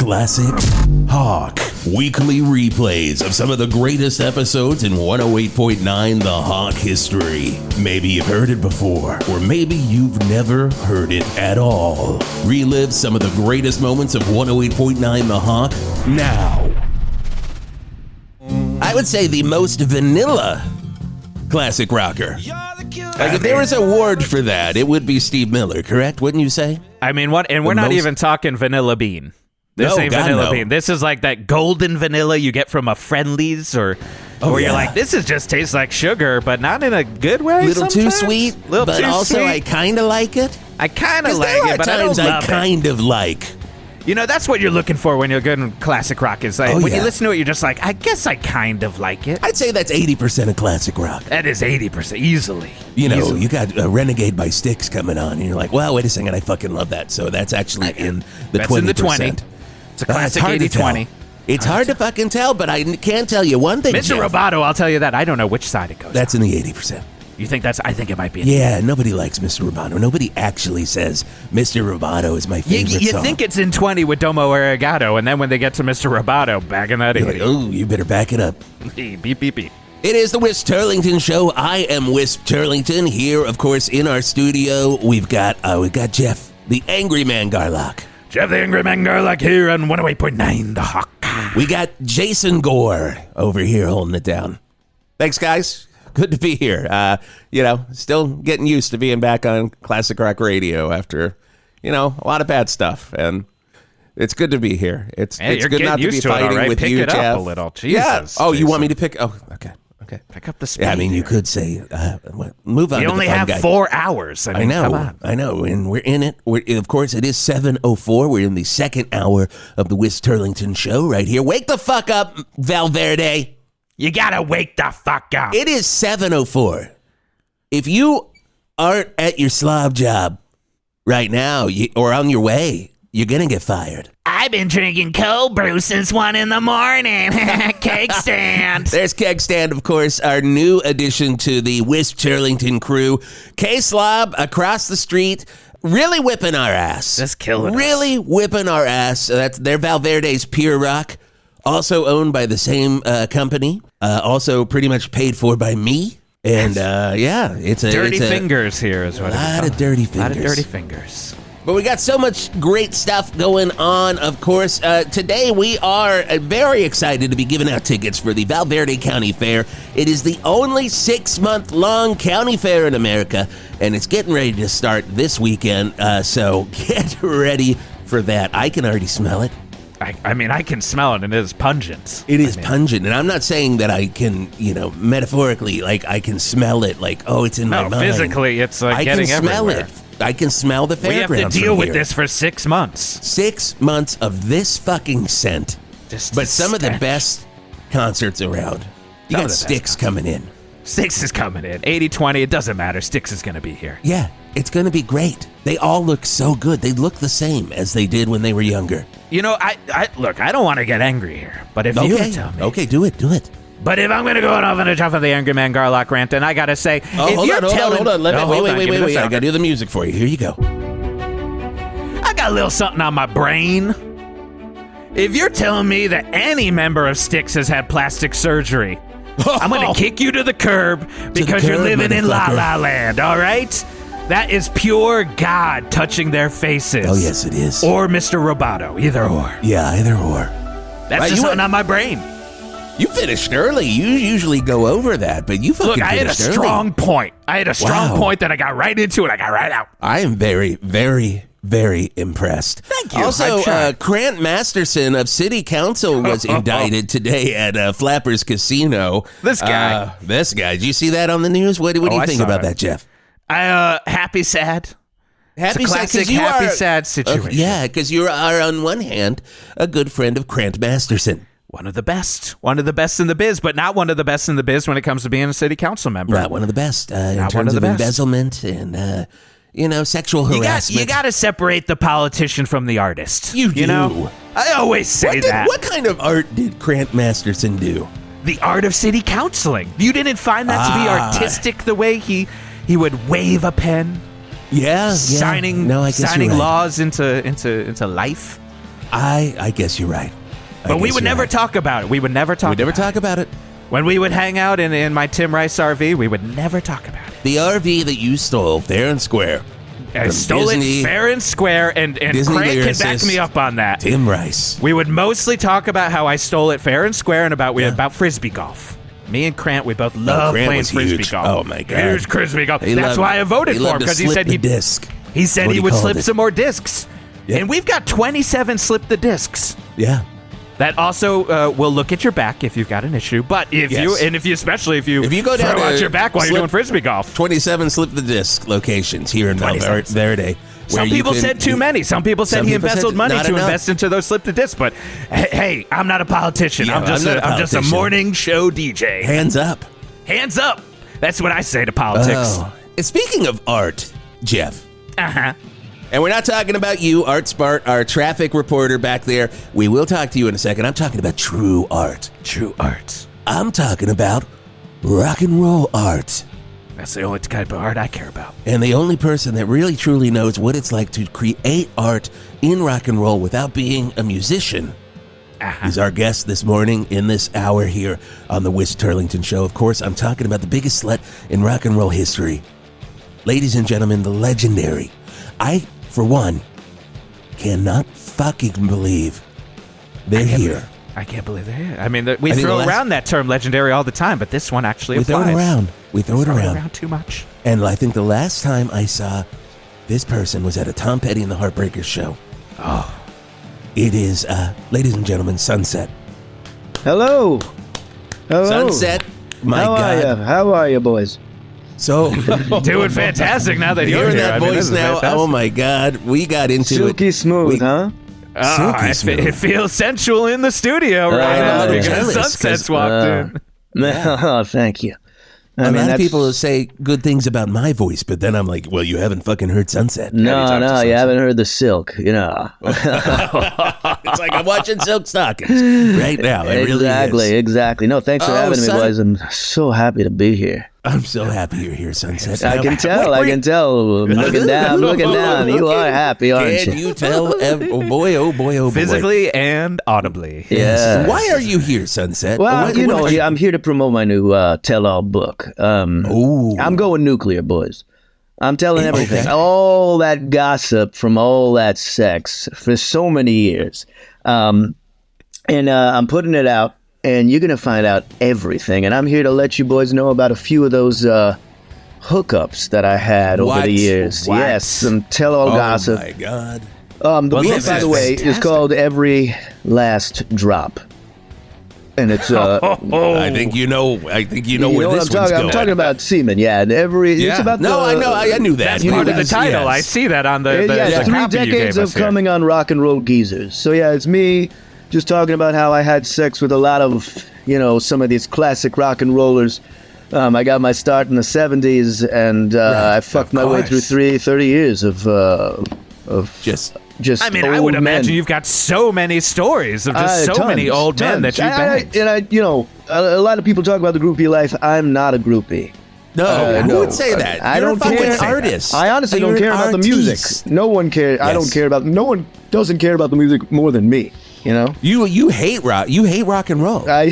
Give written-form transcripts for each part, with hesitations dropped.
Classic Hawk. Weekly replays of some of the greatest episodes in 108.9 The Hawk history. Maybe you've heard it before, or maybe you've never heard it at all. Relive some of the greatest moments of 108.9 The Hawk now. I would say the most vanilla classic rocker. Like if there was an award for that, it would be Steve Miller, correct? Wouldn't you say? I mean, what? And we're not even talking vanilla bean. This ain't vanilla bean. This is like that golden vanilla you get from a Friendly's, or you're like, this just tastes like sugar, but not in a good way. A little too sweet, but also I kind of like it. I kind of like it, but I don't love it. Kind of like. You know, that's what you're looking for when you're good in classic rock. Is like, when you listen to it, you're just like, I guess I kind of like it. I'd say that's 80% of classic rock. That is 80%, easily. You know, you got Renegade by Styx coming on, and you're like, well, wait a second, I fucking love that. So that's actually in the 20%. That's in the 20. It's a classic 80-20. It's hard to fucking tell, but I can tell you one thing, Mr. Roboto, I'll tell you that. I don't know which side it goes That's on. In the 80%. You think that's... I think it might be... Yeah, nobody likes Mr. Roboto. Nobody actually says Mr. Roboto is my favorite song. You think it's in 20 with Domo Arigato, and then when they get to Mr. Roboto, back in that 80. Like, oh, you better back it up. Beep, beep, beep. It is the Whisp Turlington Show. I am Whisp Turlington. Here, of course, in our studio, we've got Jeff, the Angry Man Garlock. Jeff the Angry Man Garlock here on 108.9 The Hawk. We got Jason Gore over here holding it down. Thanks, guys. Good to be here. Still getting used to being back on classic rock radio after, a lot of bad stuff. And it's good to be here. It's good not to be fighting with you, Jeff. Pick it up a little. Jesus. Yeah. Oh, you want me to pick? Oh, okay. Okay. Pick up the speed. Yeah, I mean, you could say, move on. You only have 4 hours. I know. Come on. I know. And we're in it. Of course, it is 7:04. We're in the second hour of the Whisp Turlington Show right here. Wake the fuck up, Valverde. You gotta wake the fuck up. It is 7:04. If you aren't at your slob job right now or on your way, you're gonna get fired. I've been drinking cold brew since 1 a.m. Keg stand. There's Keg Stand, of course, our new addition to the Whisp Turlington crew. K-Slob across the street, really whipping our ass. Just killing us. Really whipping our ass. They're Valverde's Pure Rock. Also owned by the same company. Also pretty much paid for by me. And it's a... Dirty fingers here is what it is. A lot of dirty fingers. A lot of dirty fingers. But we got so much great stuff going on, of course. Today we are very excited to be giving out tickets for the Valverde County Fair. It is the only 6-month-long county fair in America, and it's getting ready to start this weekend. So get ready for that. I can already smell it. I mean, I can smell it, and it is pungent. It is pungent, and I'm not saying that I can, metaphorically, like, I can smell it, like, oh, it's in my mind. No, physically, it's like getting everywhere. I can smell it. I can smell the fairgrounds. We have to deal with this for 6 months. 6 months of this fucking scent. But some of the best concerts around. You got Styx coming in. Styx is coming in. 80-20, it doesn't matter. Styx is going to be here. Yeah, it's going to be great. They all look so good. They look the same as they did when they were younger. Look, I don't want to get angry here, but if you tell me. Okay, do it. But if I'm going to go off on a jump of the Angry Man Garlock rant, then I got to say, hold on. Wait. I got to do the music for you. Here you go. I got a little something on my brain. If you're telling me that any member of Styx has had plastic surgery, I'm going to kick you to the curb because you're living in La La Land, all right? That is pure God touching their faces. Oh, yes, it is. Or Mr. Roboto, either or. Yeah, either or. That's just something on my brain. You finished early. You usually go over that, but you fucking finished early. Look, I had a strong point. I had a strong point that I got right into and I got right out. I am very, very, very impressed. Thank you. Also, Grant Masterson of City Council was indicted today at Flappers Casino. This guy. Did you see that on the news? What do you think about that, Jeff? Happy, sad. Happy, sad situation. Yeah, because you are, on one hand, a good friend of Grant Masterson. One of the best in the biz, but not one of the best in the biz when it comes to being a city council member. Not one of the best in terms of embezzlement and, sexual harassment. You got to separate the politician from the artist. You do. I always say that. What kind of art did Grant Masterson do? The art of city counseling. You didn't find that to be artistic the way he would wave a pen? Yeah. Signing right. laws into life? I guess you're right. But we would never talk about it. We would never talk about it. When we would hang out in my Tim Rice RV, we would never talk about it. The RV that you stole fair and square. I stole it fair and square, and Craig can back me up on that. Tim Rice. We would mostly talk about how I stole it fair and square and about Frisbee golf. Me and Krant, we both love playing Frisbee golf. Oh, my God. Huge Frisbee golf. That's why I voted for him, because he said he said he would slip some more discs. Yeah. And we've got 27 slip the discs. Yeah. That also will look at your back if you've got an issue. But if you go down out your back while you're doing Frisbee golf. 27 slip the disc locations here in Valverde. Some people said too many. Some people said he embezzled money to invest into those slip the disc. But hey, I'm not a politician. Yeah, I'm just a morning show DJ. Hands up. Hands up. That's what I say to politics. Oh. Speaking of art, Jeff. Uh-huh. And we're not talking about you, Art Spart, our traffic reporter back there. We will talk to you in a second. I'm talking about true art. True art. I'm talking about rock and roll art. That's the only type of art I care about. And the only person that really truly knows what it's like to create art in rock and roll without being a musician is our guest this morning in this hour here on the Whisp Turlington Show. Of course, I'm talking about the biggest slut in rock and roll history. Ladies and gentlemen, the legendary. I, for one, cannot fucking believe they're here. I can't believe they're here. I mean, we throw around that term legendary all the time, but this one actually applies. We throw it around. Too much. And I think the last time I saw this person was at a Tom Petty and the Heartbreakers show. Oh. It is, ladies and gentlemen, Sunset. Hello. Sunset, my God. How are you, boys? So doing fantastic now that you're hearing here. that voice now. Fantastic. Oh my God, we got into Silky smooth, huh? Silky smooth. It feels sensual in the studio right now because Sunset's walked in. Oh, thank you. A lot of people say good things about my voice, but then I'm like, well, you haven't fucking heard Sunset. No, you haven't heard the Silk, It's like I'm watching Silk Stockings right now. It really is. Exactly. No, thanks for having me, boys. I'm so happy to be here. I'm so happy you're here, Sunset. I can tell. Looking down. You are happy, aren't you? Can you tell? Oh boy. Physically and audibly. Yes. Why are you here, Sunset? Well, I'm here to promote my new tell-all book. I'm going nuclear, boys. I'm telling everything. Okay. All that gossip from all that sex for so many years. And I'm putting it out. And you're going to find out everything. And I'm here to let you boys know about a few of those hookups that I had over the years. What? Yes, some tell-all gossip. Oh, my God. The book, by the way, is called Every Last Drop. And it's... I think you know where this one's going. I'm talking about semen, yeah. And it's about I knew that. That's part of the title. Yes. I see that on the 3 decades of coming on rock and roll geezers. So, yeah, it's me... just talking about how I had sex with a lot of, some of these classic rock and rollers. I got my start in the 70s, and I fucked my way through 30 years of just I mean, I would imagine you've got so many stories of just so many old men that you've banged. A lot of people talk about the groupie life. I'm not a groupie. No, who would say that? I don't care. Artist. I honestly don't care about the music. No one cares. Yes. I don't care about. No one doesn't care about the music more than me. You hate rock. You hate rock and roll. I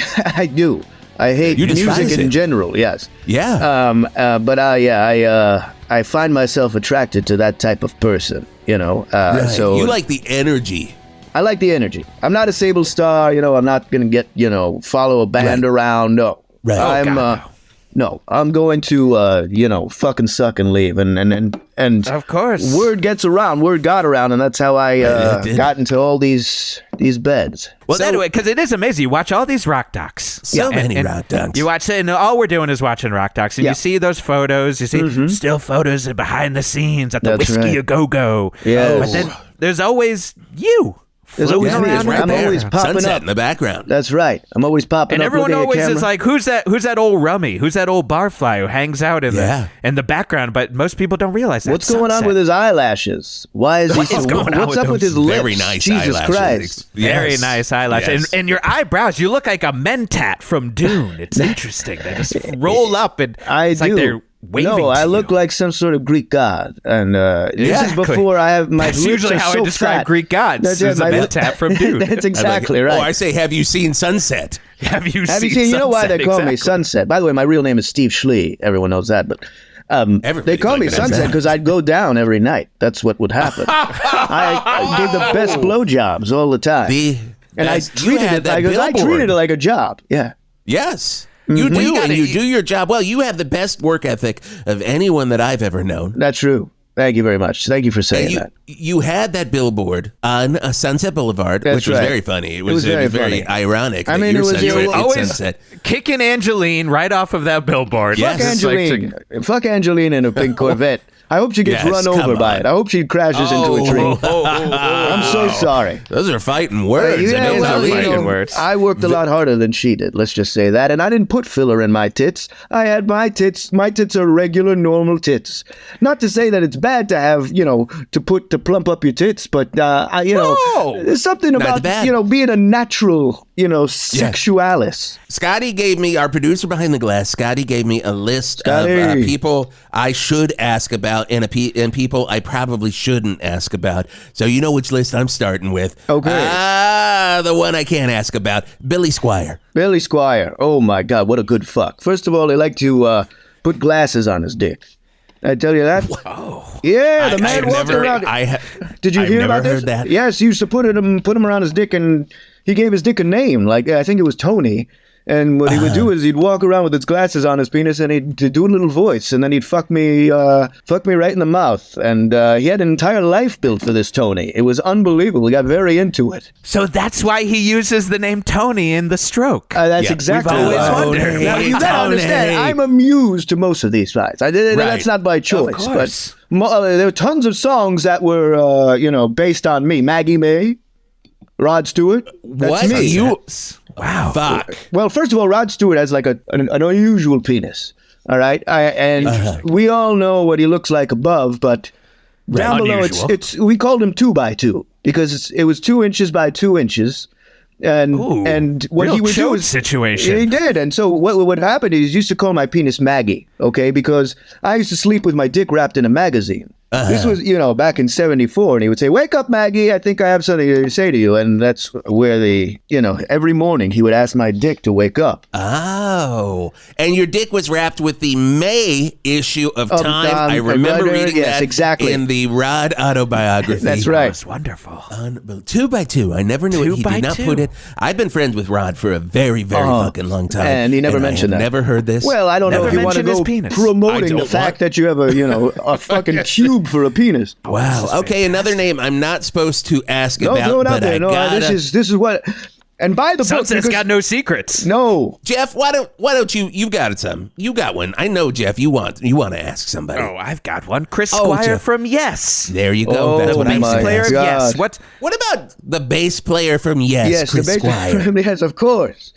do. I hate music in general. Yes. Yeah. But I find myself attracted to that type of person. Right. So you like the energy. I like the energy. I'm not a Sable Star. I'm not gonna get follow a band around. No. Right. I'm going to fucking suck and leave, and of course word got around, and that's how I got into all these beds. Well, anyway, because it is amazing. You watch all these rock docs, so many rock docs. You watch it, and all we're doing is watching rock docs, and you see those photos. You see still photos of behind the scenes at the Whiskey A Go Go. Yeah, but then there's always you. There's always me. I'm always popping Sunset up in the background. That's right. I'm always popping and up. And everyone always is like, who's that old rummy? Who's that old barfly who hangs out in the background? But most people don't realize that. What's going on with his eyelashes? Why is he? What's up with his lips? Very nice Jesus eyelashes. Christ. Very nice eyelashes. Yes. And your eyebrows, you look like a mentat from Dune. It's interesting. They just roll up and I it's do. like waving No, to I look you. like some sort of Greek god, and this is Exactly. before I have my That's lips usually are how so I describe fat. Greek gods. That's There's a my bell lip- tap from dude. That's exactly right. Oh, I say, have you seen Sunset? Have you Have seen you seen? You know why they Sunset? call me Exactly. Sunset? By the way, my real name is Steve Schlee. Everyone knows that, but they call me fucking knows Sunset that. because I'd go down every night. That's what would happen. I gave the best blowjobs all the time, and I treated it like a job. Yeah. Yes. You do, You gotta- and you do your job well. You have the best work ethic of anyone that I've ever known. That's true. Thank you very much. Thank you for saying And that. you had that billboard on Sunset Boulevard, That's which was right. very funny. It was was very very funny. ironic. I that mean, your it was- Sunset you at always Sunset. kicking Angeline right off of that billboard. Yes. Fuck Just like Angeline. Fuck Angeline in a pink Corvette. I hope she gets Yes, run come over by on. it. I hope she crashes into a tree. I'm so sorry. Those are fighting words. Yeah, I mean, well, are you fighting know, words. I worked a lot harder than she did. Let's just say that. And I didn't put filler in my tits. I had my tits. My tits are regular, normal tits. Not to say that it's bad to have, to plump up your tits, but there's something about, bad. being a natural, sexualis. Scotty gave me, our producer behind the glass, Scotty gave me a list of Scotty. people I should ask about and people I probably shouldn't ask about. So you know which list I'm starting with. Okay. The one I can't ask about, Billy Squire. Billy Squire. Oh my God, what a good fuck. First of all, they like to put glasses on his dick. I tell you that. Wow. Yeah, the I man have walked never, around. Did you I've hear never about this? heard that. Yes, he used to put him around his dick, and he gave his dick a name. Like I think it was Tony. And what he would do is he'd walk around with his glasses on his penis, and he'd do a little voice, and then he'd fuck me right in the mouth. And he had an entire life built for this Tony. It was unbelievable. He got very into it. So that's why he uses the name Tony in The Stroke. That's Yeah, exactly we've always right. wondered. Now, you gotta Tony. understand, I'm amused to most of these guys. That's not by choice, course. but there were tons of songs that were, based on me. Maggie May, Rod Stewart. That's What? me. Wow. Fuck. Well, first of all, Rod Stewart has like an unusual penis. All right, we all know what he looks like above, but down below, Unusual. it's we called him 2x2 because it was 2 inches by 2 inches. And Ooh, what real he would do chode is situation. He did, and so what happened is he used to call my penis Maggie, okay? Because I used to sleep with my dick wrapped in a magazine. This was, back in '74, and he would say, "Wake up, Maggie! I think I have something to say to you." And that's where every morning he would ask my dick to wake up. Oh, and your dick was wrapped with the May issue of Time. I Time, remember right, reading yes, that exactly. in the Rod autobiography. That's right. That's wonderful. 2x2. I never knew it. He did not 2x2. put it. I've been friends with Rod for a very, very fucking long time, and he never mentioned I have that. Never heard this. Well, I don't know Never if you want to mentioned his go penis. promoting I the don't fact want- that you have a fucking cube for a penis. Wow. Okay, another name I'm not supposed to ask No, about, throw it out but there. I No, gotta. this is what. And buy the book. Sunset's because- got no secrets. No. Jeff, why don't you've got some. You got one. I know, Jeff, you want to ask somebody. Oh, I've got one. Chris Oh, Squire Jeff. from Yes. There you go. Oh, That's what Bass I'm my saying. player of God. Yes. What? What about the bass player from Yes, Yes, Chris the Squire? Yes, of course.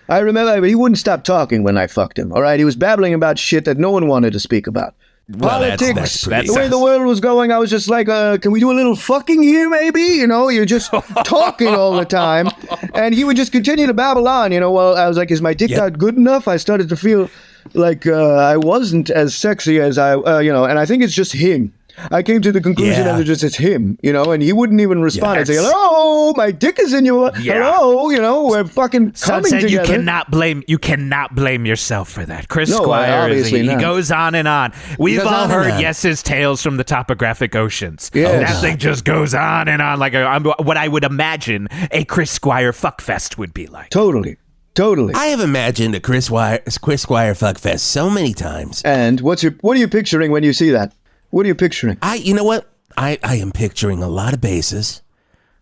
I remember he wouldn't stop talking when I fucked him. All right, he was babbling about shit that no one wanted to speak about. Well, that's Politics, pretty the way sus. the world was going, I was just like, can we do a little fucking here, maybe? You're just talking all the time. And he would just continue to babble on, Well, I was like, is my dick Yep. not good enough? I started to feel like I wasn't as sexy as and I think it's just him. I came to the conclusion Yeah. that it's him, and he wouldn't even respond. I'd say, Yes. hello, my dick is in your, Yeah. hello, we're fucking coming Sunset, together. you cannot blame yourself for that. Chris No, Squire obviously he not. goes on and on. We've goes all on and heard on. Yes's tales from the topographic oceans. Yes. That thing just goes on and on like what I would imagine a Chris Squire fuckfest would be like. Totally. I have imagined a Chris Squire fuck fest so many times. And what are you picturing when you see that? What are you picturing? You know what? I am picturing a lot of bases.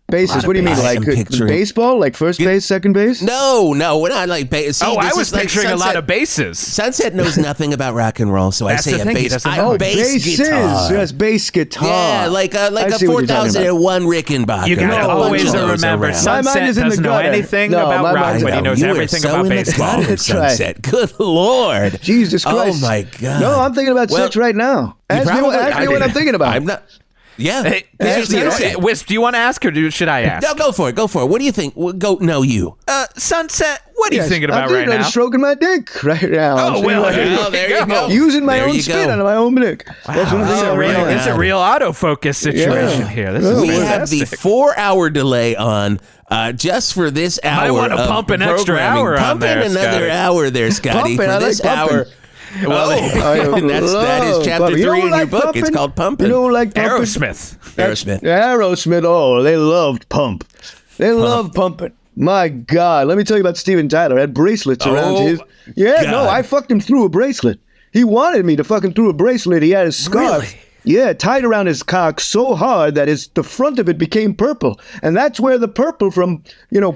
Bases. What do you mean? bases. Like I'm picturing- baseball? Like first base, second base? No, we're not like bases. Oh, I was picturing a lot of bases. Sunset knows nothing about rock and roll, so That's I say the a thing, he bass. doesn't I- know. bass bases. guitar. Yes, bass guitar. Yeah, like I a see what you're talking about. 4001 Rickenbacker. You gotta A bunch always of those remember, around. My mind Sunset is in the doesn't know gutter. anything No, about my rock, mind's- but he knows You are everything so about in the baseball. gutter, That's right. Sunset. Good Lord. Jesus Christ. Oh my God. No, I'm thinking about Well, sex right now. You Ask me probably- what I'm thinking about. I'm not. Yeah. Hey, Here's the Wisp, do you want to ask or should I ask? No, go for it. Go for it. What do you think? Go. No, you. Sunset, what are you thinking about I'm now? stroking my dick right now. Oh, well, there you go. Using my There own you spin go. on my own dick. That's what I'm It's thinking a real, right it's now. a real autofocus situation here. This is We have the fantastic. 4-hour delay on just for this hour. Might wanna of pump an extra programming. hour on Pump there, in another Scotty. hour there, Scotty. Pumping, For I this like pumping. hour. Well, that is love chapter pumping. You 3 in don't your like book. It's pumping? called Pumping. You don't like pumping? Aerosmith. Aerosmith. Aerosmith, oh, they loved Pump. They loved pumping. My God, let me tell you about Steven Tyler. Had bracelets around his. Yeah, God. no, I fucked him through a bracelet. He wanted me to fuck him through a bracelet. He had his scarf. Really? Yeah, tied around his cock so hard that the front of it became purple. And that's where the purple from,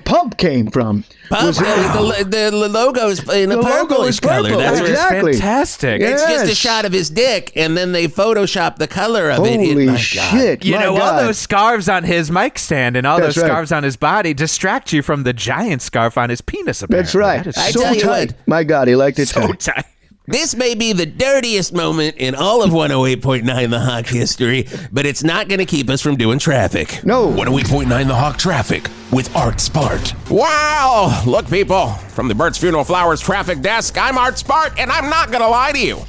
Pump came from. Pump, the logo's in a The logo purplish is purple. color. That's where it's Exactly. Fantastic. Yeah. It's just a Yes. shot of his dick, and then they Photoshop the color of it. Holy My God. shit. You my know, God. all those scarves on his mic stand and all That's those right. scarves on his body distract you from the giant scarf on his penis, apparently. That's right. That is I so tell you tight. what. My God, he liked it so tight. tight. This may be the dirtiest moment in all of 108.9 The Hawk history, but it's not going to keep us from doing traffic. No. 108.9 The Hawk Traffic with Art Spart. Wow! Look, people, from the Burt's Funeral Flowers traffic desk, I'm Art Spart, and I'm not going to lie to you.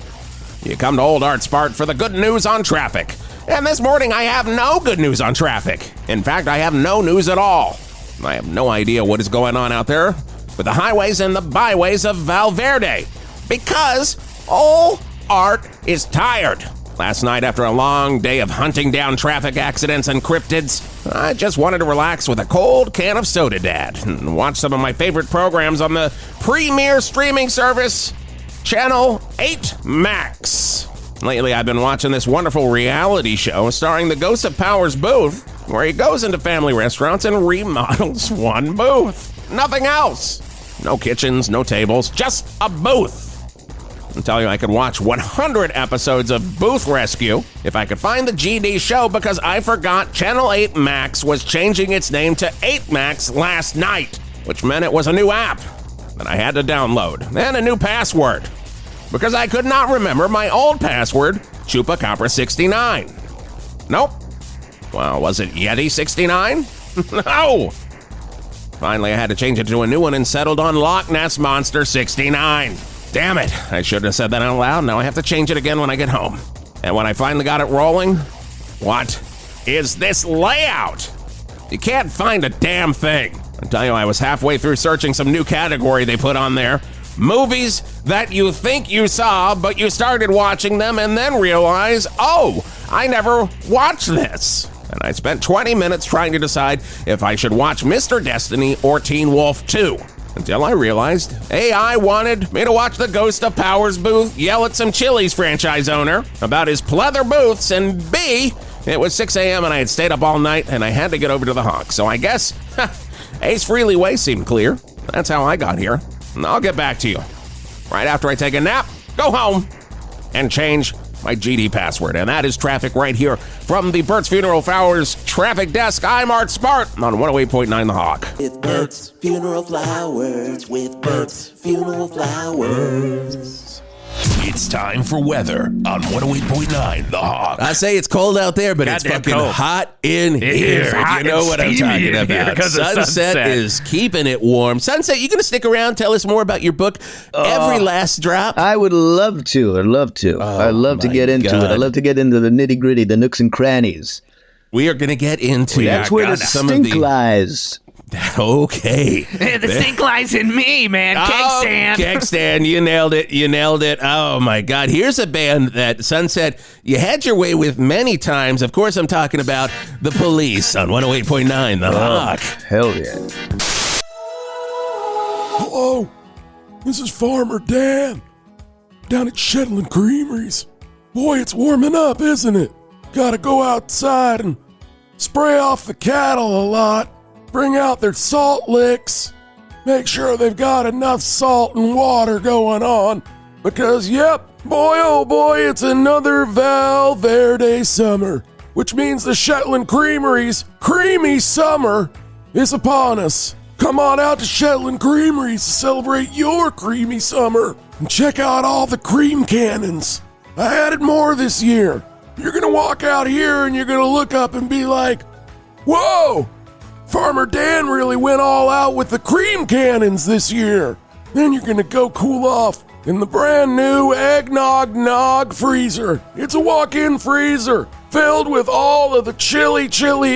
You come to old Art Spart for the good news on traffic. And this morning, I have no good news on traffic. In fact, I have no news at all. I have no idea what is going on out there with the highways and the byways of Valverde. Because old Art is tired. Last night, after a long day of hunting down traffic accidents and cryptids, I just wanted to relax with a cold can of soda, Dad, and watch some of my favorite programs on the premier streaming service, Channel 8 Max. Lately, I've been watching this wonderful reality show starring the Ghost of Powers Booth, where he goes into family restaurants and remodels one booth. Nothing else. No kitchens, no tables, just a booth. I'm telling you, I could watch 100 episodes of Booth Rescue if I could find the GD show, because I forgot Channel 8 Max was changing its name to 8 Max last night, which meant it was a new app that I had to download, and a new password, because I could not remember my old password, Chupacabra69. Nope. Well, was it Yeti69? No! Finally, I had to change it to a new one and settled on Loch Ness Monster 69. Damn it, I shouldn't have said that out loud. Now I have to change it again when I get home. And when I finally got it rolling, what is this layout? You can't find a damn thing. I tell you, I was halfway through searching some new category they put on there. Movies that you think you saw, but you started watching them and then realize, oh, I never watched this. And I spent 20 minutes trying to decide if I should watch Mr. Destiny or Teen Wolf 2. Until I realized A, I wanted me to watch the Ghost of Powers booth yell at some Chili's franchise owner about his pleather booths, and B, it was 6 a.m. and I had stayed up all night and I had to get over to the Hawk. So I guess Ace Frehley Way seemed clear. That's how I got here. And I'll get back to you right after I take a nap, go home, and change my GD password. And that is traffic right here from the Burt's Funeral Flowers traffic desk. I'm Art Spart on 108.9 The Hawk. With Burt's Funeral Flowers, with Burt's Funeral Flowers. It's time for weather on 108.9 The Hawk. I say it's cold out there, but it's Goddamn fucking cold. hot in It here. is hot You know and what I'm steamy talking in here about. 'cause of Sunset. is keeping it warm. Sunset, you gonna stick around, tell us more about your book, Every Last Drop? I would love to. I'd love to. I'd love to my get into God. it. I'd love to get into the nitty gritty, the nooks and crannies. We are gonna get into That's where the some stink of the lies. Okay. The stink lies in me, man. Keg stand. Keg stand. You nailed it. You nailed it. Oh, my God. Here's a band that Sunset, you had your way with many times. Of course, I'm talking about The Police on 108.9 The Hawk. Hell yeah. Hello, this is Farmer Dan down at Shetland Creameries. Boy, it's warming up, isn't it? Gotta go outside and spray off the cattle a lot. Bring out their salt licks. Make sure they've got enough salt and water going on. Because, yep, boy, oh boy, it's another Valverde summer. Which means the Shetland Creameries' creamy summer is upon us. Come on out to Shetland Creameries to celebrate your creamy summer. And check out all the cream cannons. I added more this year. You're gonna walk out here and you're gonna look up and be like, whoa! Farmer Dan really went all out with the cream cannons this year. Then you're gonna go cool off in the brand new Eggnog Nog freezer. It's a walk-in freezer filled with all of the chilly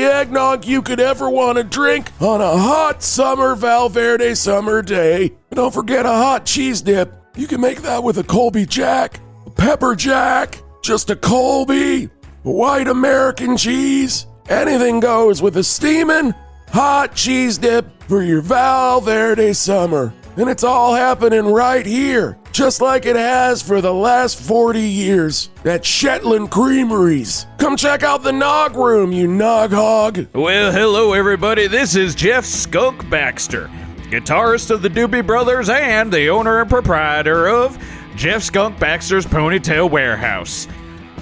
eggnog you could ever want to drink on a hot summer Valverde summer day. And don't forget a hot cheese dip. You can make that with a Colby Jack, a Pepper Jack, just a Colby, a white American cheese. Anything goes with a steaming hot cheese dip for your Valverde summer. And it's all happening right here, just like it has for the last 40 years at Shetland Creameries. Come check out the Nog Room, you Nog Hog. Well, hello everybody, this is Jeff Skunk Baxter, guitarist of the Doobie Brothers and the owner and proprietor of Jeff Skunk Baxter's Ponytail Warehouse.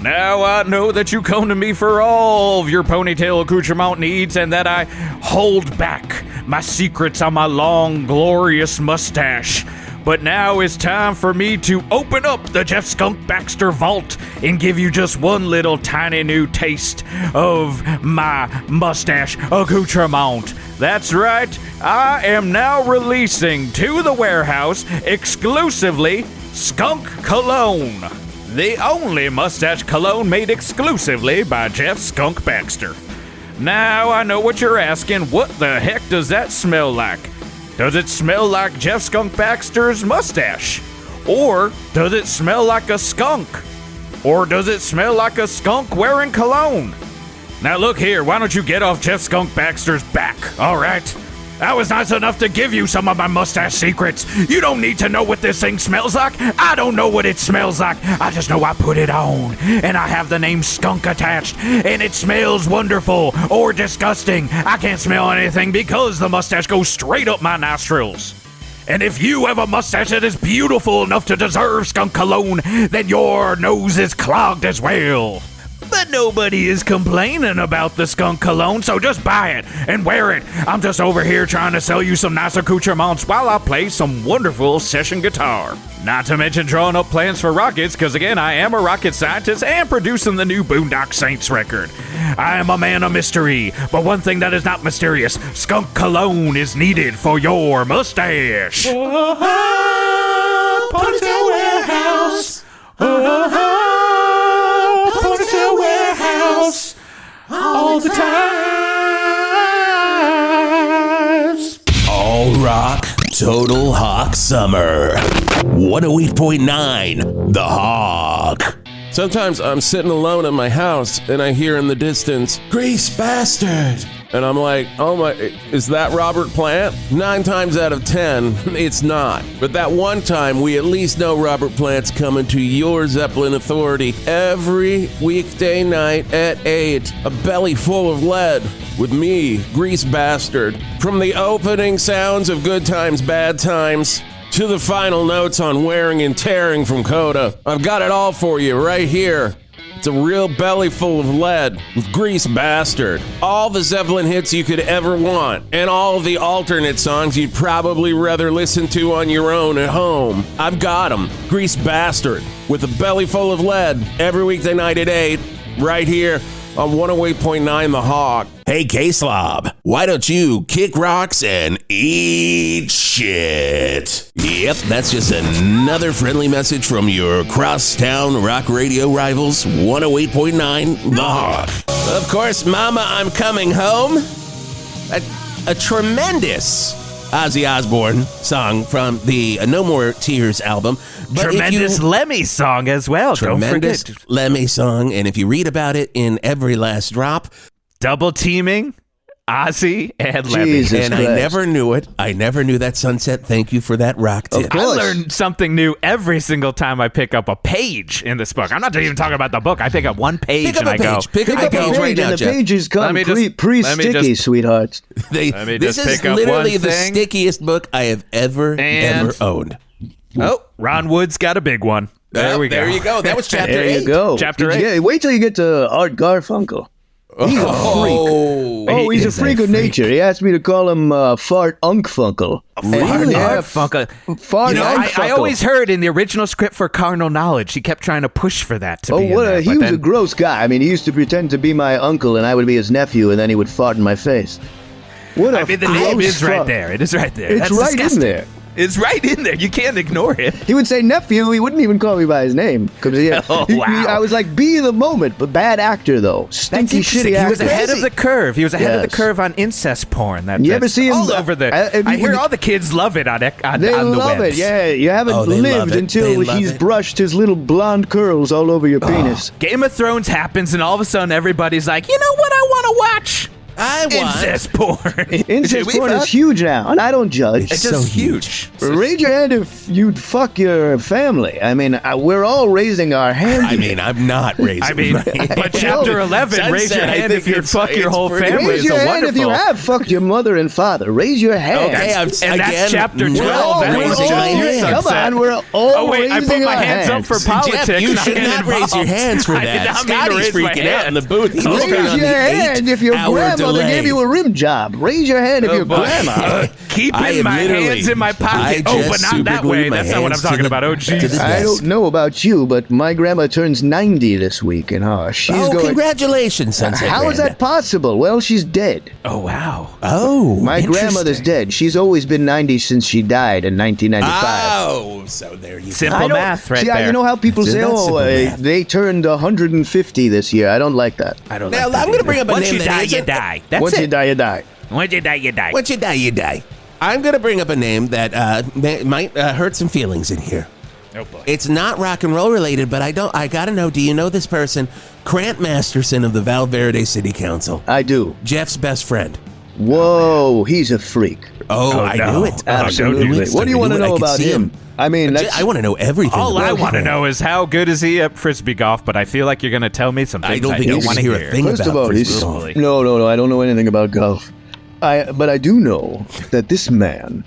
Now I know that you come to me for all of your ponytail accoutrement needs and that I hold back my secrets on my long, glorious mustache. But now it's time for me to open up the Jeff Skunk Baxter vault and give you just one little tiny new taste of my mustache accoutrement. That's right, I am now releasing to the warehouse exclusively Skunk Cologne. The only mustache cologne made exclusively by Jeff Skunk Baxter. Now I know what you're asking, what the heck does that smell like? Does it smell like Jeff Skunk Baxter's mustache? Or does it smell like a skunk? Or does it smell like a skunk wearing cologne? Now look here, why don't you get off Jeff Skunk Baxter's back, alright? I was nice enough to give you some of my mustache secrets. You don't need to know what this thing smells like. I don't know what it smells like. I just know I put it on, and I have the name Skunk attached, and it smells wonderful or disgusting. I can't smell anything because the mustache goes straight up my nostrils. And if you have a mustache that is beautiful enough to deserve skunk cologne, then your nose is clogged as well. But nobody is complaining about the skunk cologne, so just buy it and wear it. I'm just over here trying to sell you some nice accoutrements while I play some wonderful session guitar. Not to mention drawing up plans for rockets, because again, I am a rocket scientist and producing the new Boondock Saints record. I am a man of mystery, but one thing that is not mysterious, skunk cologne is needed for your mustache. Ponytail Warehouse. Ponytail Warehouse. All the times. All rock, total hawk summer. 108.9 The Hawk. Sometimes I'm sitting alone in my house and I hear in the distance, "Grease bastard." And I'm like, oh my, is that Robert Plant? 9 times out of 10, it's not. But that one time, we at least know Robert Plant's coming to your Zeppelin Authority every weekday night at 8. A belly full of lead with me, Grease Bastard. From the opening sounds of Good Times, Bad Times, to the final notes on Wearing and Tearing from Coda, I've got it all for you right here. It's a real belly full of lead with Grease Bastard. All the Zeppelin hits you could ever want, and all of the alternate songs you'd probably rather listen to on your own at home. I've got them. Grease Bastard with a belly full of lead every weekday night at 8, right here on 108.9 The Hawk. Hey, K-Slob, why don't you kick rocks and eat shit? Yep, that's just another friendly message from your crosstown rock radio rivals, 108.9 The Hawk. Of course, Mama, I'm Coming Home. A tremendous Ozzy Osbourne song from the No More Tears album. But tremendous Lemmy song as well. Tremendous Don't forget. Lemmy song. And if you read about it in Every Last Drop, Double teaming Ozzy and Lemmy. Jesus and Christ. I never knew it. I never knew that, Sunset. Thank you for that rock tip. Of course. I learn something new every single time I pick up a page in this book. I'm not even talking about the book. I pick up one page Pick up and a I go. page. Pick up Pick a up a page page right now, and the Jeff. pages come Let me just- pre-sticky, sweethearts. Let me This just is pick up literally one the thing. stickiest book I have ever owned. Oh, Ron Wood's got a big one. There we go. There you go. That was chapter 8. There you go. Chapter 8. Yeah, wait till you get to Art Garfunkel. He's a freak. Oh, he's a is freak of nature. He asked me to call him Fart Unkfunkel. Fart You know, I Unkfunkel. always heard in the original script for Carnal Knowledge, he kept trying to push for that to be in there, he but was then- a gross guy. I mean, he used to pretend to be my uncle, and I would be his nephew, and then he would fart in my face. What a I mean, the name gross is right fuck. there. It is right there. It's That's right disgusting. in there. It's right in there. You can't ignore it. He would say nephew. He wouldn't even call me by his name. Oh, wow. I was like, be the moment, but bad actor though. Stinky, shitty He actor. was ahead of the curve. He was ahead of the Yes. curve on incest porn. You ever That's see him- all over the? have I you- hear all the kids love it on They the love webs. it. Yeah, you haven't Oh, they love lived it. until They love he's it. brushed his little blonde curls all over your penis. Game of Thrones happens, and all of a sudden, everybody's like, you know what? I want to watch I want. incest porn. Incest We porn is fuck? huge now, and I don't judge. It's It's so just huge. Raise your hand if you'd fuck your family. I mean, we're all raising our hands. I mean, I'm not raising. I mean, my but hand. chapter 11, raise your Sunset, I hand think if you'd it's- fuck your it's whole pretty- family. raise It's your a hand if you wonderful. have fucked your mother and father. Raise your hand. Okay, I'm, And that's again, chapter no, 12. I'm That was raising just my your hand. sunset. Come on, we're all Oh, wait, I raising put my our hands up for hands. politics. Jeff, you not should get not raise your involved. hands for I did that. not mean to Scotty's raise my freaking out in hand. the booth. He was Raise going on your the hand if your 8-hour grandmother delay. gave you a rim job. Raise your hand if your boy. grandma. Keeping I am my literally- hands in my I pocket. Oh, just but not super that glued way. my That's not what I'm hands to talking the- about. Oh, to the Jesus. I desk. don't know about you, but my grandma turns 90 this week, and she's Oh, going. congratulations, Sunset. How is that possible? Well, she's dead. Oh, wow. Oh, My grandmother's dead. She's always been 90 since she died in 1995. Oh, so there you Simple I don't- math right see, there. you know how people It's say, not "Oh, simple math. they turned 150 this year." I don't like that. I don't Now, like that I'm gonna either. bring up a Once name you that die, you isn't- die. That's Once it. you die, you die. Once you die, you die. Once you die, you die. I'm going to bring up a name that might hurt some feelings in here. Oh, boy. It's not rock and roll related, but I got to know, do you know this person? Grant Masterson of the Val Verde City Council. I do. Jeff's best friend. Whoa, he's a freak. Oh, I no. knew it. Oh, Absolutely. don't What do you want to I know could about see him? I mean, that's, I want to know everything. All I about want to him. know is how good is he at frisbee golf, but I feel like you're going to tell me some things I don't think you want want to to hear hear. a thing first about of all, frisbee he's golf. no. I don't know anything about golf. But I do know that this man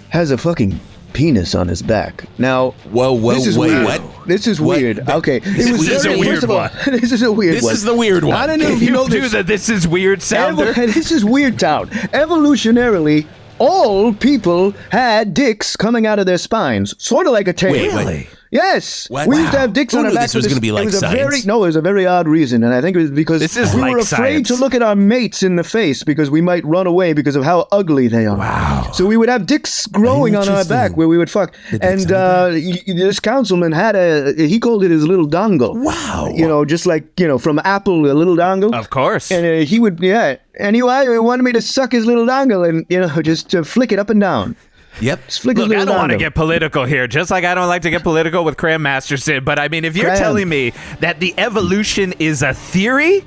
has a fucking penis on his back. Now, Whoa, this is wait, weird. what? This is What? weird. Okay, This is a first weird of all, one. this is a weird This one. is the weird one. I don't know if you You know do this. the "this is weird" sounder. This is weird town. Evolutionarily, all people had dicks coming out of their spines, sort of like a tail. Wait, Really? Yes, What? we used to Wow. have dicks Who on our knew backs. this was with gonna be like it was science? it was a very odd reason, and I think it was because This is we like were afraid science. to look at our mates in the face because we might run away because of how ugly they are. Wow. So we would have dicks growing on our Interesting. back where we would fuck. The dicks And on this councilman had he called it his little dongle. Wow. You know, just like, from Apple, a little dongle. Of course. And he would, and he wanted me to suck his little dongle and, just to flick it up and down. Yep. Just flick Look, his I little don't want to dongle. get political here, just like I don't like to get political with Cram Masterson. But I mean, if you're Cram. telling me that the evolution is a theory,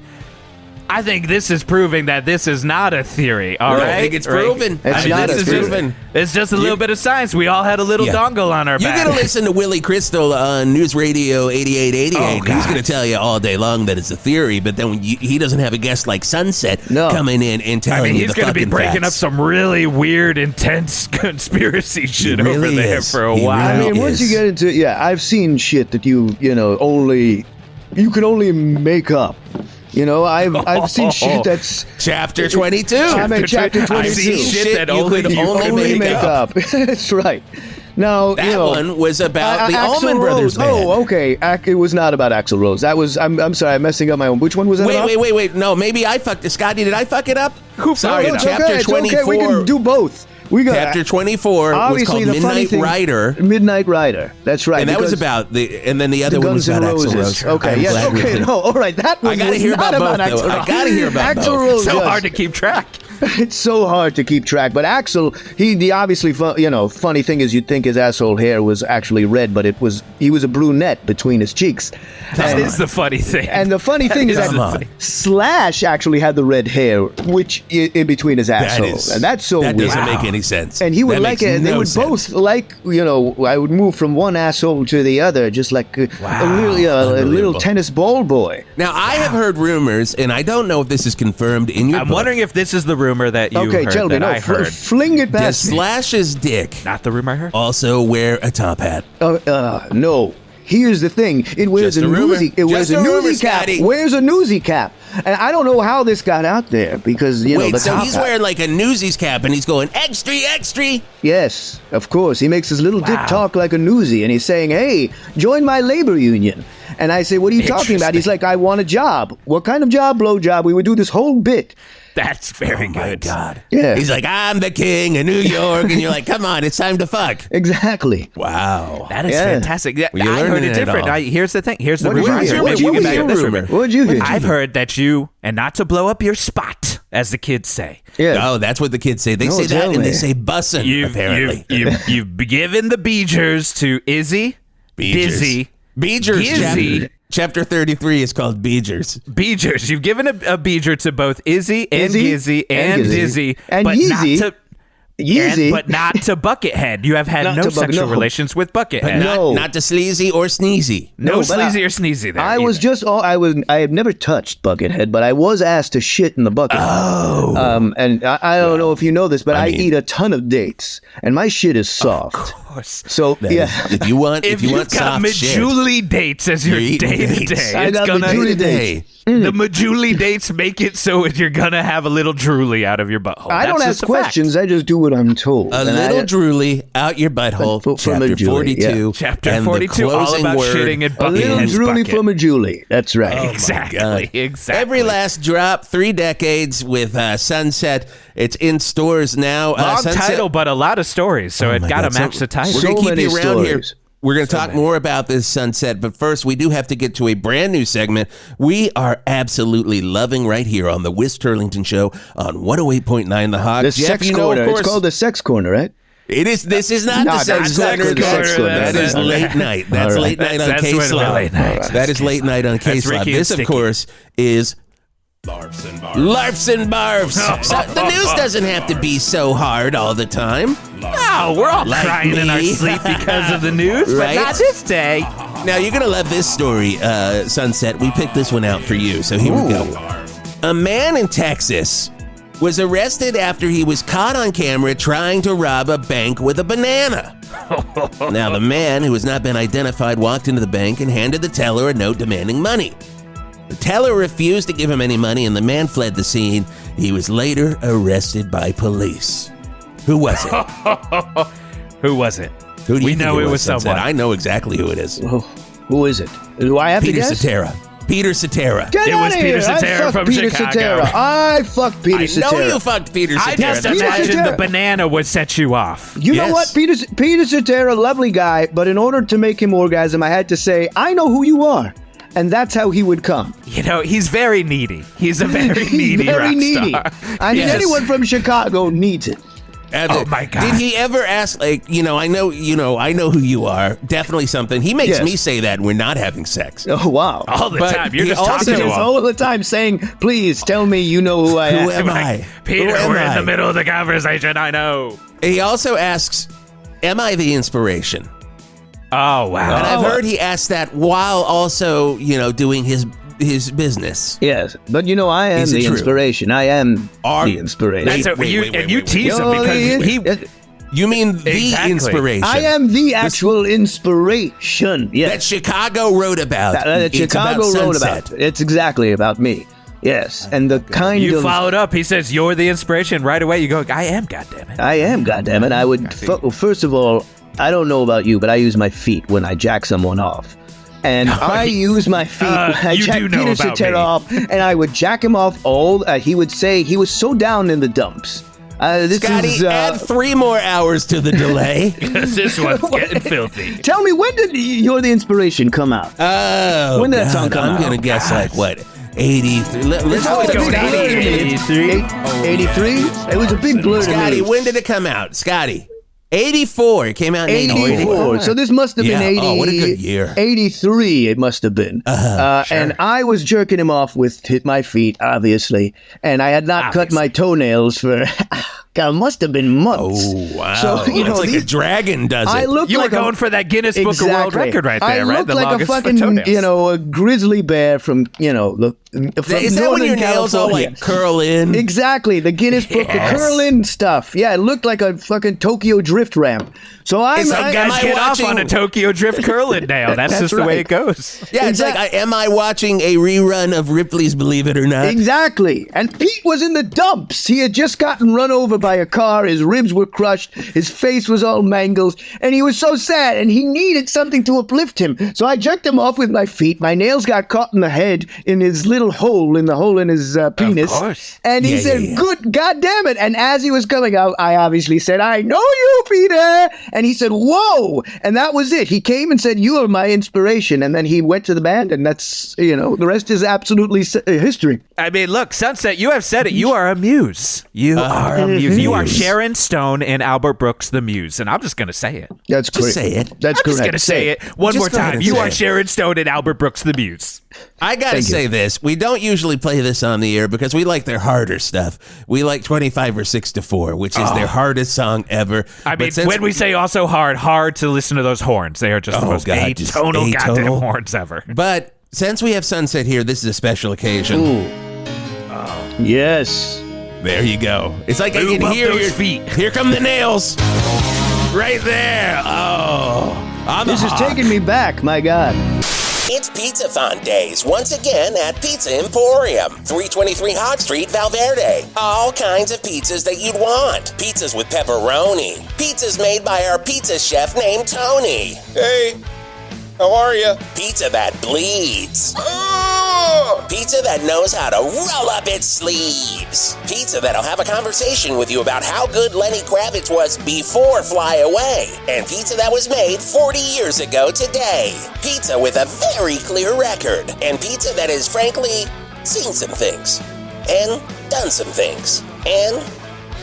I think this is proving that this is not a theory. All right, I think it's proven. It's I mean, not this a is theory. proven. It's just a little bit of science. We all had a little Yeah. dongle on our You're back. going to listen to Willie Crystal on News Radio 8888. Oh, He's God. going to tell you all day long that it's a theory, but then when he doesn't have a guest like Sunset No. coming in and I telling mean, you he's the going to be fucking breaking up facts. some really weird, intense conspiracy shit over really there is. for a He while. I really mean, once you is. get into I've seen shit that you can only make up. I've seen shit that's Chapter 22. I'm at chapter 22. I've seen shit that you only could you only make up. That's right. Now, That one was about the Axl Allman Brothers Rose. band. Oh, okay. It was not about Axl Rose. That was. I'm sorry. I'm messing up my own. Which one was that about? Wait. No, maybe I fucked it. Scotty, did I fuck it up? Sorry, No, it's chapter okay. It's 24. okay. We can do both. We got Chapter 24 was obviously called the funny Midnight thing. Rider. Midnight Rider. That's right. And that was because about and then the other the one was Guns N' about Axl Roses. Rose. Okay. I'm Yes. glad we Okay. did. No. All right. That one. I gotta was hear not about both, Axl though. I Rose. gotta hear about Axl both. Rose. so yes. hard to keep track. It's so hard to keep track. But Axl, the obviously, funny thing is you'd think his asshole hair was actually red, but he was a brunette between his cheeks. That is the funny thing. And the funny thing is is the that thing. Slash actually had the red hair, which in between his asshole, and that's so that weird. doesn't make any sense. And he would That like makes it, and they no would sense. both like, I would move from one asshole to the other, just like a little Unbelievable. tennis ball boy. Now, I have heard rumors, and I don't know if this is confirmed in your I'm book. wondering if this is the rumor that you Okay, heard tell me, that I heard. fling it Does past me. Slash's dick Not the rumor I heard. also wear a top hat? No. Here's the thing. It wears Just a a rumor. newsie. It wears Just a a rumor, newsie cap. Scotty. Wears a newsie cap, and I don't know how this got out there because Wait, the so top he's hat. wearing like a Newsies cap, and he's going, extra, extra. Yes, of course. He makes his little dick talk like a newsie, and he's saying, "Hey, join my labor union." And I say, "What are you talking about?" He's like, "I want a job." What kind of job? Blow job. We would do this whole bit. That's very Oh, my good. God. Yeah. He's like, I'm the king of New York. And you're like, come on, it's time to fuck. Exactly. Wow. That is Yeah. fantastic. Yeah, Well, you're I heard learning it it different. all. Here's the thing. Here's the What did rumor. you hear? Maybe you can back up this rumor. What did you hear? I've heard that you, and not to blow up your spot, as the kids say. Yeah. Oh, that's what the kids say. They No, say that tell and they me. say bussin', apparently. You've given the Beegers to Izzy, Dizzy, Beegers. Gizzy. Chapter 33 is called Beegers. Beegers. You've given a Beeger to both Izzy and Izzy Gizzy and and Gizzy. Dizzy, And but Yeezy. not to Yeezy. but not to Buckethead. You have had Not no to sexual no. relations with Buckethead. No. Not to sleazy or sneezy. No No, but sleazy or sneezy there. I was either. just I have never touched Buckethead, but I was asked to shit in the bucket. Oh. And I don't know if you know this, but I mean- eat a ton of dates, and my shit is soft. Of course. So yeah. If you want, If if you you've want got soft shit, Majuli dates as your You're eating day to dates. day, I it's got gonna Majuli day. the Majuli dates make it so you're gonna have a little drooly out of your butthole. I don't That's ask just a fact. questions. I just do what I'm told. A And little I, drooly out your butthole. From Chapter Majuli, 42. Chapter and the 42, all closing about word shitting in a little Buckethead's drooly bucket. from a Julie. That's right. Oh, my Exactly. God. Exactly. Every last drop, 3 decades with Sunset. It's in stores now. long Sunset, title, but a lot of stories, so it my got to God. match So the title. We're going to So keep you many around here. stories. We're going to talk more about this Sunset, but first we do have to get to a brand new segment we are absolutely loving right here on the Whisp Turlington Show on 108.9 The Hog. The Jeff, sex you know, corner. of course, It's called the sex corner, right? it is. This is not No, the that's sex exactly corner. the sex corner. That is That's late night. That's All right. late night on That's when K-Slop. late night. That is late night on K-Slop. Ricky and This, of Sticky. course, is Larfs and bars. Larfs and Barfs. So the news doesn't have to be so hard all the time. Oh, we're all Like crying in our me. sleep because of the news, Right? but not this day. Now, you're going to love this story, Sunset. We picked this one out for you, so here we go. A man in Texas was arrested after he was caught on camera trying to rob a bank with a banana. Now, the man, who has not been identified, walked into the bank and handed the teller a note demanding money. The teller refused to give him any money, and the man fled the scene. He was later arrested by police. Who was it? Who was it? Who do you We think know it was Sunset? someone. I know exactly who it is. Oh, who is it? Do I have Peter to guess? Cetera. Peter Cetera. Get It out was of Peter here. I Cetera fucked from Peter Chicago. Cetera. I fucked Peter I know Cetera. you fucked Peter I Cetera. just That's imagine Cetera. the banana would set you off. You know Yes. what? Peter Cetera, lovely guy, but in order to make him orgasm, I had to say, I know who you are. And that's how he would come. You know, he's very needy. He's a very He's needy very rock needy. star. I mean, Yes. anyone from Chicago needs it. Oh, my God. Did he ever ask, like, I know who you are. Definitely something. He makes Yes. me say that when we're not having sex. Oh, wow. All the But time. You're he just also talking to does him. All the time saying, please tell me you know who I am. Who am I? Peter, Who am we're in I? the middle of the conversation. I know. He also asks, am I the inspiration? Oh, wow. And I've heard he asked that while also, doing his business. Yes, but I am Is it the true? inspiration. I am the inspiration. That's Wait, a, you, wait, and wait, you wait, tease him You're because the- he. You mean the Exactly. inspiration? I am the actual inspiration. That Yes. Chicago wrote about. That It's Chicago about wrote Sunset. about. It's exactly about me. Yes, and the kind You of followed up. He says, you're the inspiration. Right away, you go, I am, goddammit. I am, goddammit. I would. First of all, I don't know about you, but I use my feet when I jack someone off. And I use my feet when I you jack do know Peter about Cetera me. off, and I would jack him off all. He would say he was so down in the dumps. This Scotty, is, add 3 more hours to the delay. Because this one's getting filthy. Tell me, when did You're the Inspiration come out? Oh, When did that God, song come I'm out? going to guess like what? 83. Let's It's go a with big Scotty. blur to me. 83? It was a big blur to Scotty, me. when did it come out? Scotty. 84. It came out in 84. So this must have been Yeah. 80. Oh, what a good year. 83, it must have been. And I was jerking him off with my feet, obviously. And I had not cut my toenails for, God, it must have been months. Oh, wow. So, It's like a dragon does it. I look You like were going for that Guinness Book of World Exactly. Record right there, I right? look The like a longest fucking, toenails. a grizzly bear from, from Is that when Northern your nails all California. like curl in? Exactly, the Guinness Book, the Yes. curl-in stuff. Yeah, it looked like a fucking Tokyo drift ramp. So I'm, It's like, Some am guys I get off on a watching- Tokyo drift curling nail. That's just the way right. it goes. Yeah, it's like, am I watching a rerun of Ripley's Believe It or Not? Exactly. And Pete was in the dumps. He had just gotten run over by a car. His ribs were crushed. His face was all mangled. And he was so sad, and he needed something to uplift him. So I jerked him off with my feet. My nails got caught in the head, in his little hole, in his penis. Of course. And he said, good, God damn it. And as he was coming out, I obviously said, I know you, Peter. And he said, whoa. And that was it. He came and said, you are my inspiration. And then he went to the band, and that's, the rest is absolutely history. I mean, look, Sunset, you have said it. You are a muse. You are a muse. You are Sharon Stone in Albert Brooks' The Muse. And I'm just going to say it. That's correct. Just say it. That's I'm correct. just going to say it one more time. You are Sharon Stone in Albert Brooks' The Muse. I gotta say this. We don't usually play this on the air because we like their harder stuff. We like 25 or 6 to 4, which is their hardest song ever. I mean, when we say also hard to listen to those horns. They are just the most atonal goddamn horns ever. But since we have Sunset here, this is a special occasion. Yes. There you go. It's like I Lube can up hear those your feet. Here come the nails. Right there. Oh. This is taking me back, my God. It's Pizza-thon days once again at Pizza Emporium, 323 Hog Street, Valverde. All kinds of pizzas that you'd want. Pizzas with pepperoni. Pizzas made by our pizza chef named Tony. Hey, how are you? Pizza that bleeds. Pizza that knows how to roll up its sleeves. Pizza that'll have a conversation with you about how good Lenny Kravitz was before Fly Away. And pizza that was made 40 years ago today. Pizza with a very clear record. And pizza that has, frankly, seen some things. And done some things. And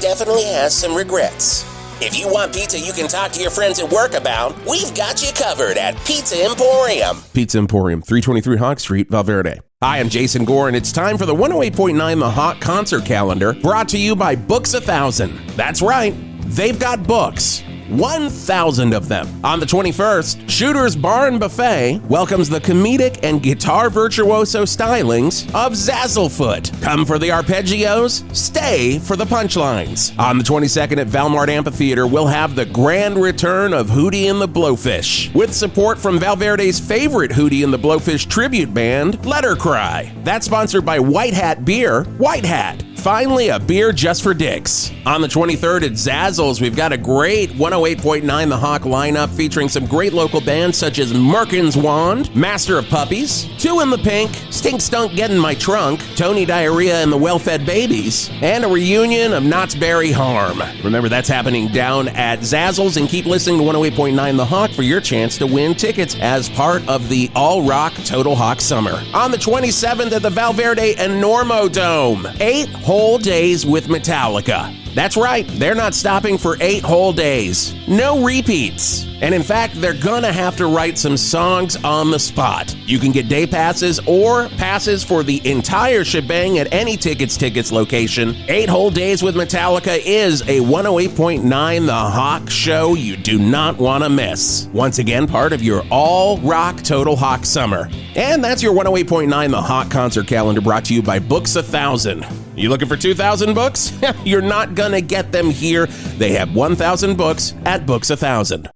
definitely has some regrets. If you want pizza you can talk to your friends at work about, we've got you covered at Pizza Emporium. Pizza Emporium, 323 Hawk Street, Valverde. Hi, I'm Jason Gore, and it's time for the 108.9 The Hawk Concert Calendar, brought to you by Books 1000. That's right, they've got books. 1,000 of them. On the 21st, Shooter's Bar and Buffet welcomes the comedic and guitar virtuoso stylings of Zazzlefoot. Come for the arpeggios, stay for the punchlines. On the 22nd at Valmart Amphitheater, we'll have the grand return of Hootie and the Blowfish, with support from Valverde's favorite Hootie and the Blowfish tribute band, Letter Cry. That's sponsored by White Hat Beer, White Hat. Finally, a beer just for dicks. On the 23rd at Zazzles, we've got a great 108.9 The Hawk lineup featuring some great local bands such as Merkin's Wand, Master of Puppies, Two in the Pink, Stink Stunk Get in My Trunk, Tony Diarrhea and the Well-Fed Babies, and a reunion of Knott's Berry Harm. Remember, that's happening down at Zazzles, and keep listening to 108.9 The Hawk for your chance to win tickets as part of the All-Rock Total Hawk Summer. On the 27th at the Valverde Enormo Dome, 8 whole days with Metallica. That's right, they're not stopping for 8 whole days. No repeats. And in fact, they're gonna have to write some songs on the spot. You can get day passes or passes for the entire shebang at any Tickets location. 8 whole days with Metallica is a 108.9 The Hawk show you do not want to miss. Once again, part of your all-rock Total Hawk Summer. And that's your 108.9 The Hawk concert calendar, brought to you by Books 1000. You looking for 2,000 books? You're not gonna get them here. They have 1,000 books at Books 1000.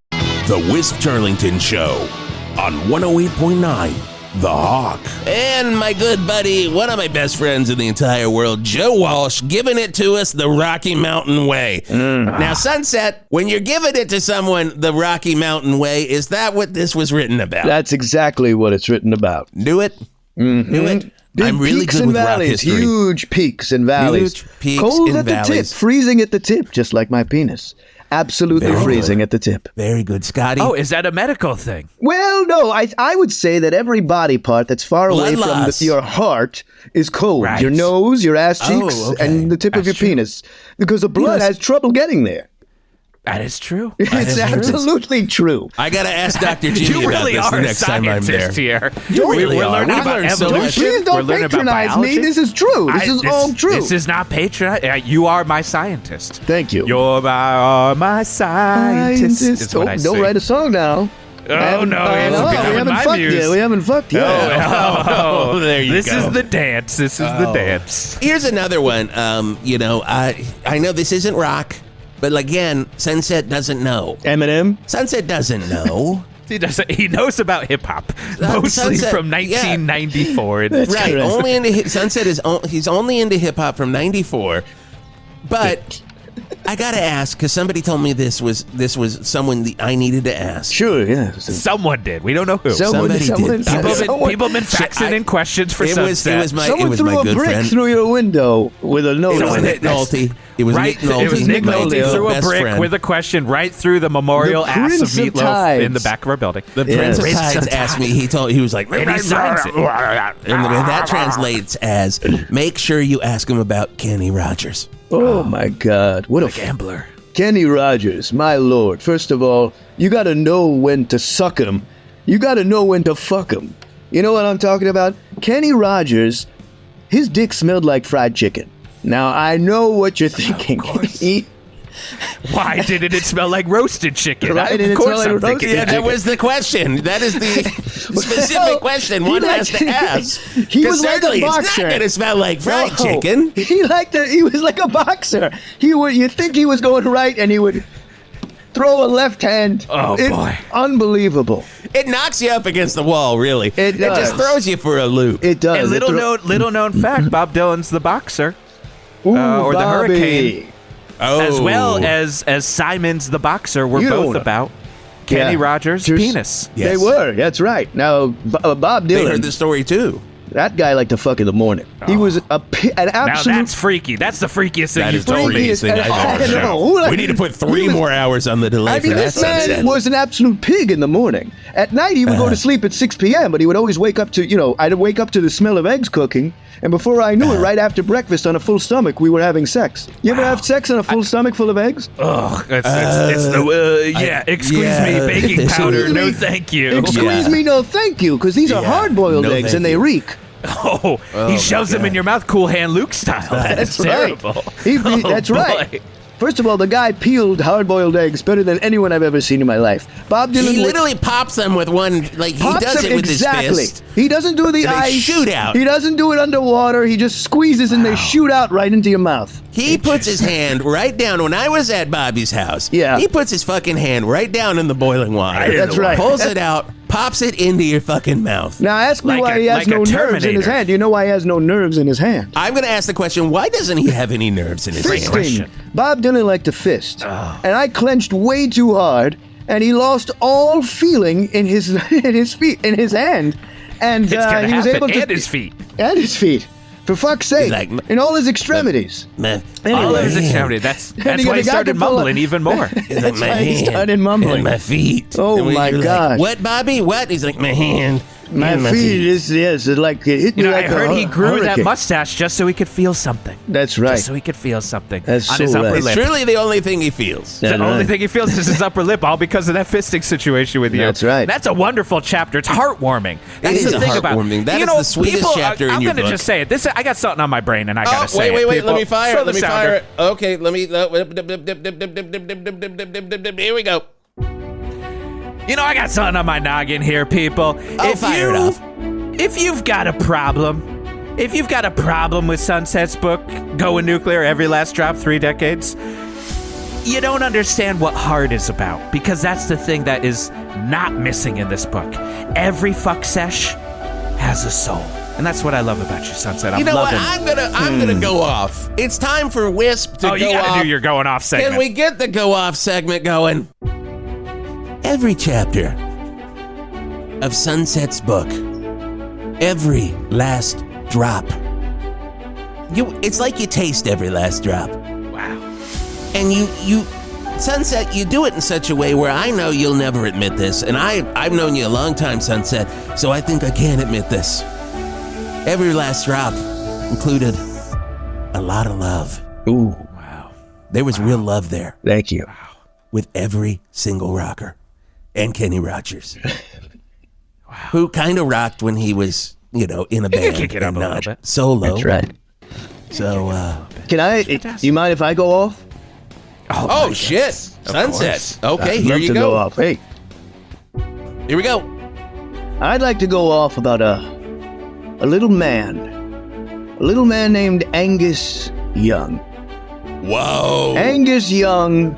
The Whisp Turlington Show on 108.9 The Hawk. And my good buddy, one of my best friends in the entire world, Joe Walsh, giving it to us the Rocky Mountain way. Now, Sunset, when you're giving it to someone the Rocky Mountain way, is that what this was written about? That's exactly what it's written about. Knew it? Knew it? Big I'm really peaks good and with rock valleys, history. huge peaks and valleys. Huge peaks Cold and at the tip, valleys. freezing at the tip, just like my penis. Absolutely Very freezing good. at the tip. Very good, Scotty. Oh, is that a medical thing? Well, no, I would say that every body part that's far away Blood from loss. your heart is cold. Right. Your nose, your ass cheeks, Oh, okay. and the tip of your That's true. penis. Because the blood has trouble getting there. That is true. It's absolutely true. I gotta ask Dr. Jimmy You about really this are the a next time I'm there. scientist here. You really we're are. learning We've about learned so much. evolution. Please don't We're learning about patronize me. biology. This is true. This is all true. This is not patronize. You are my scientist. Thank you. You're my scientist. Is what I Don't say. write a song now. Oh, no. I know. You're We becoming haven't my fucked muse. yet. We haven't fucked yet. Oh, there you this go. is the dance. This is the dance. Here's another one. I know this isn't rock, but again, Sunset doesn't know. Eminem? Sunset doesn't know. He knows about hip hop, mostly Sunset, from 1994. And That's Right. correct. Only into Sunset is he's only into hip hop from '94, but I gotta ask, because somebody told me this was someone that I needed to ask. Sure, yeah. Someone did. We don't know who. Somebody did. People have been faxing in questions for Sunset. It was my Someone threw a good brick friend. through your window with a note It was on Nick it. Nolte. It was Right, Nick Nolte. it was Nick Nolte threw a best brick friend. with a question right through the memorial The ass of Prince of Meatloaf Tides. in the back of our building. The Yes. Prince of Prince Tides of asked me. He was like, And he signs it. and that translates as, make sure you ask him about Kenny Rogers. Oh my God! What a Gambler. Kenny Rogers, my lord. First of all, you got to know when to suck him. You got to know when to fuck him. You know what I'm talking about? Kenny Rogers, his dick smelled like fried chicken. Now I know what you're thinking. Why didn't it smell like roasted chicken? Why didn't Of it course smell like I'm roasted thinking Yeah, that was the question. That is the specific question one has to ask. He was like a Certainly, it's boxer. not going to smell like fried No. chicken. He was like a boxer. You'd think he was going right, and he would throw a left hand. Oh, boy. Unbelievable. It knocks you up against the wall, really. It does. just throws you for a loop. It does. And little known fact, Bob Dylan's the boxer, Ooh, or the Bobby. Hurricane. Oh. As well as Simon's the boxer were You both don't know. about Kenny Yeah. Rogers' Just- penis. Yes. They were. That's right. Now, Bob They Dylan, heard the story, too. that guy liked to fuck in the morning. He was an Now absolute that's freaky. That's the freakiest thing That you've is the told me. freakiest thing I've I ever know. heard. We need to put 3 more hours on the delay I mean, for that this man sunset. was an absolute pig in the morning. At night, he would go to sleep at 6 p.m., but he would always wake up to, I'd wake up to the smell of eggs cooking, and before I knew it, right after breakfast on a full stomach, we were having sex. You ever have sex on a full stomach full of eggs? Ugh, it's the excuse me, baking powder. Excuse No, me. thank you. Excuse me, no thank you, because these are hard-boiled no eggs, thank and they you. reek. Oh, he shoves them in your mouth, Cool Hand Luke style. That's terrible. Right. That's Oh, right. boy. First of all, the guy peeled hard-boiled eggs better than anyone I've ever seen in my life. Bob Dylan He would- literally pops them with one, like, he pops does them it with exactly. his fist. He doesn't do the And they ice. shoot out. He doesn't do it underwater. He just squeezes and they shoot out right into your mouth. He puts his hand right down. When I was at Bobby's house, Yeah. he puts his fucking hand right down in the boiling water. That's right. Pulls it out, pops it into your fucking mouth. Now ask me Like why a- he has like a no nerves in Terminator. his hand. Do you know why he has no nerves in his hand? I'm going to ask the question, why doesn't he have any nerves in his hand? Fisting. Bob Dylan liked to fist. And I clenched way too hard, and he lost all feeling in his in his hand. And It's gonna he was happen. able to And his feet. And his feet. For fuck's sake. Like- in all his extremities. Man, All of his Anyway. extremity. That's he why he got to started pull mumbling it. even more. He's like, my why he hand started mumbling. and my feet. Oh, And my you're like, God. what, Bobby? What? He's like, my hand. My and feet is, yes, it's like it hit me You know, like I heard a he grew that hurricane. mustache just so he could feel something. That's right. Just so he could feel something That's on so his upper right. It's lip. truly the only thing he feels. The That's only right. thing he feels is his upper lip, all because of that fisting situation with you. That's right. That's a wonderful chapter. It's heartwarming. That's is the thing about heartwarming. That you is know, the sweetest people, chapter in I'm your gonna book. just say it. This I got something on my brain, and I gotta Oh, say wait, it. let people. me fire Throw it. Let the me sounder. fire it. Okay, let me. Here we go. You know, I got something on my noggin here, people. Fire it off. If you've got a problem with Sunset's book, Going Nuclear, Every Last Drop, 3 Decades, you don't understand what hard is about, because that's the thing that is not missing in this book. Every fuck sesh has a soul. And that's what I love about you, Sunset. You know what? loving I'm gonna go off. It's time for Whisp to go you gotta off. do your going off segment. Can we get the go off segment going? Every chapter of Sunset's book, every last drop. It's like you taste every last drop. Wow. And you Sunset, you do it in such a way where I know you'll never admit this, and I've known you a long time, Sunset, so I think I can admit this. Every last drop included a lot of love. Ooh, There was real love there thank you. with every single rocker. And Kenny Rogers. Who kind of rocked when he was, in a band kick it up and a little not bit. solo. That's right. So, Can I? Do you mind if I go off? oh shit. Sunset. course. Okay, I'd here love you to go. off. Hey, Here we go. I'd like to go off about a little man named Angus Young. Whoa. Angus Young.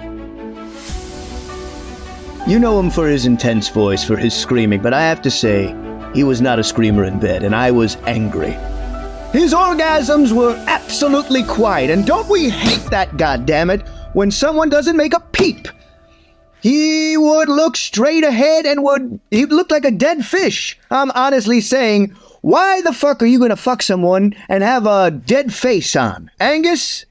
You know him for his intense voice, for his screaming, but I have to say, he was not a screamer in bed, and I was angry. His orgasms were absolutely quiet, and don't we hate that, goddammit? when someone doesn't make a peep. He would look straight ahead and he'd look like a dead fish. I'm honestly saying, why the fuck are you gonna fuck someone and have a dead face on? Angus,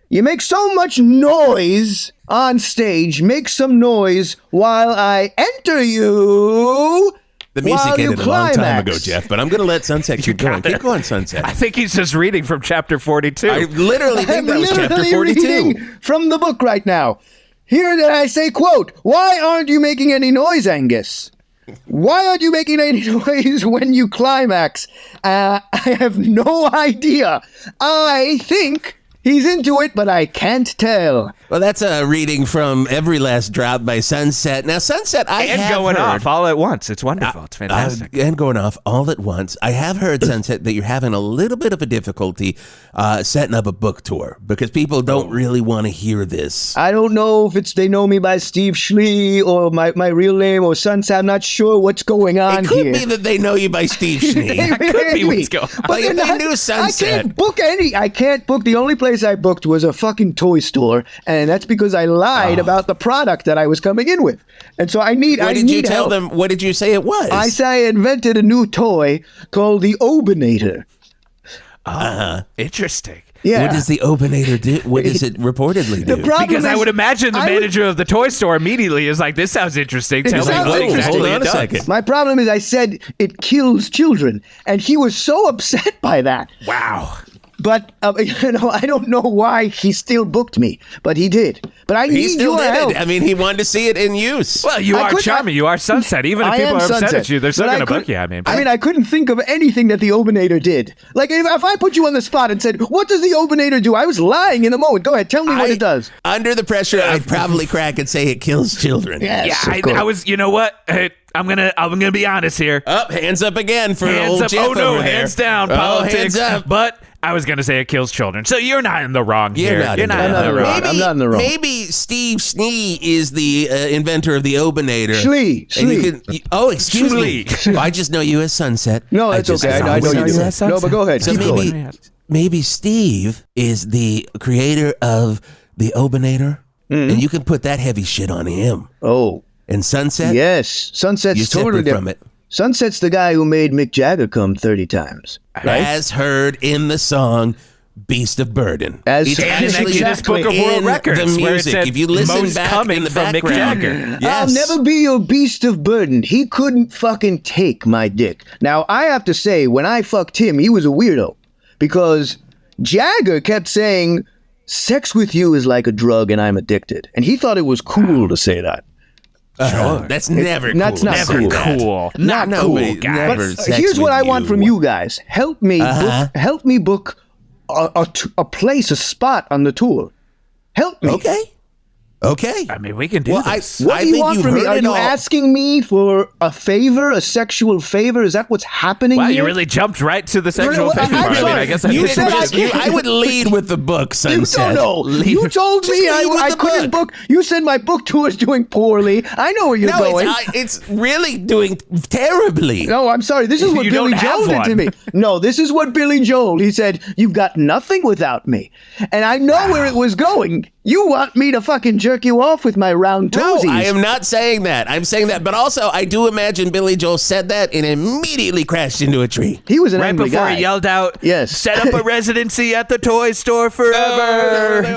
you make so much noise on stage. Make some noise while I enter you. The music while you ended a long time climax. ago, Jeff, but I'm going to let Sunset keep going. Keep going, Sunset. I think he's just reading from chapter 42. I literally think that was chapter literally 42. reading from the book right now. Here that I say, quote, why aren't you making any noise, Angus? Why aren't you making any noise when you climax? I have no idea. I think he's into it, but I can't tell. Well, that's a reading from Every Last Drop by Sunset. Now, Sunset, I and have going heard, off all at once. It's wonderful. It's fantastic. and going off all at once. I have heard, Sunset, that you're having a little bit of a difficulty setting up a book tour because people don't really want to hear this. I don't know if they know me by Steve Schnee or my real name or Sunset. I'm not sure what's going on It could here. be that they know you by Steve Schnee. That could be what's going on. Like, if then they knew Sunset. I can't book. The only place I booked was a fucking toy store, and that's because I lied about the product that I was coming in with. And so I need What I did need you tell help. them? What did you say it was? I say I invented a new toy called the Obinator. Interesting. Yeah. What does the Obinator do? What does it reportedly do? The problem Because I is- would imagine the I would- manager of the toy store immediately is like, this sounds interesting. Tell me sounds what interesting. exactly Hold on it a does. second. My problem is I said it kills children, and he was so upset by that. Wow. But I don't know why he still booked me, but he did. But I He need still your did help. it. I mean, he wanted to see it in use. Well, you I are could- charming. You are Sunset. Even if I people am are upset Sunset, at you, they're still but going to I book could- you. I mean, I couldn't think of anything that the Obinator did. Like, if I put you on the spot and said, what does the Obinator do? I was lying in the moment. Go ahead. Tell me what it does. Under the pressure, I'd probably crack and say it kills children. Yes, yeah, of course. I was. You know what? Hey, I'm gonna be honest here. Up, hands up again for Hands old up. Jeff Oh no, over there. hands down. Oh, Politics. hands up. But I was gonna say it kills children. So you're not in the wrong here. Not You're in the not in wrong. the wrong. I'm not in the wrong. Maybe Steve Schnee is the inventor of the Obinator. Schnee. And you can, excuse me. Schnee. I just know you as Sunset. No, that's just okay. I know always you know do. as No, but go ahead. So Keep maybe, going. maybe Steve is the creator of the Obinator, and you can put that heavy shit on him. Oh, And Sunset, yes. Sunset's you're totally separate different. from it. Sunset's the guy who made Mick Jagger come 30 times. Right? As heard in the song Beast of Burden. As- It's And in actually the Guinness Book of in World Records, the where it music. said If you listen most back coming in the from Mick background, Jagger. yes. I'll never be your beast of burden. He couldn't fucking take my dick. Now, I have to say, when I fucked him, he was a weirdo. Because Jagger kept saying, sex with you is like a drug and I'm addicted. And he thought it was cool to say that. That's never cool. That's not Never cool. Cool. Not nobody- cool. never But sex here's what with I want from you guys. Help me book a place, a spot on the tour. Help me. Okay. I mean, we can do Well, this. What I do you think want you've from me? heard Are it you all. asking me for a favor, a sexual favor? Is that what's happening Wow, here? you really jumped right to the sexual well, favor I'm part. I mean, sorry. I guess I You just said I just- can't- I would lead with the book, You Sunset. don't know. You told Just me lead with I the couldn't book. You said my book tour is doing poorly. I know where you're No, going. it's really doing terribly. No, I'm sorry. This is what You Billy don't have Joel did to one. me. No, this is what Billy Joel. He said, "You've got nothing without me," and I know where it was going. You want me to fucking jerk you off with my round No, toesies? I am not saying that. I'm saying that, but also I do imagine Billy Joel said that and immediately crashed into a tree. He was an Right angry before guy. he yelled out, Yes. set up a residency at the toy store forever. Hey,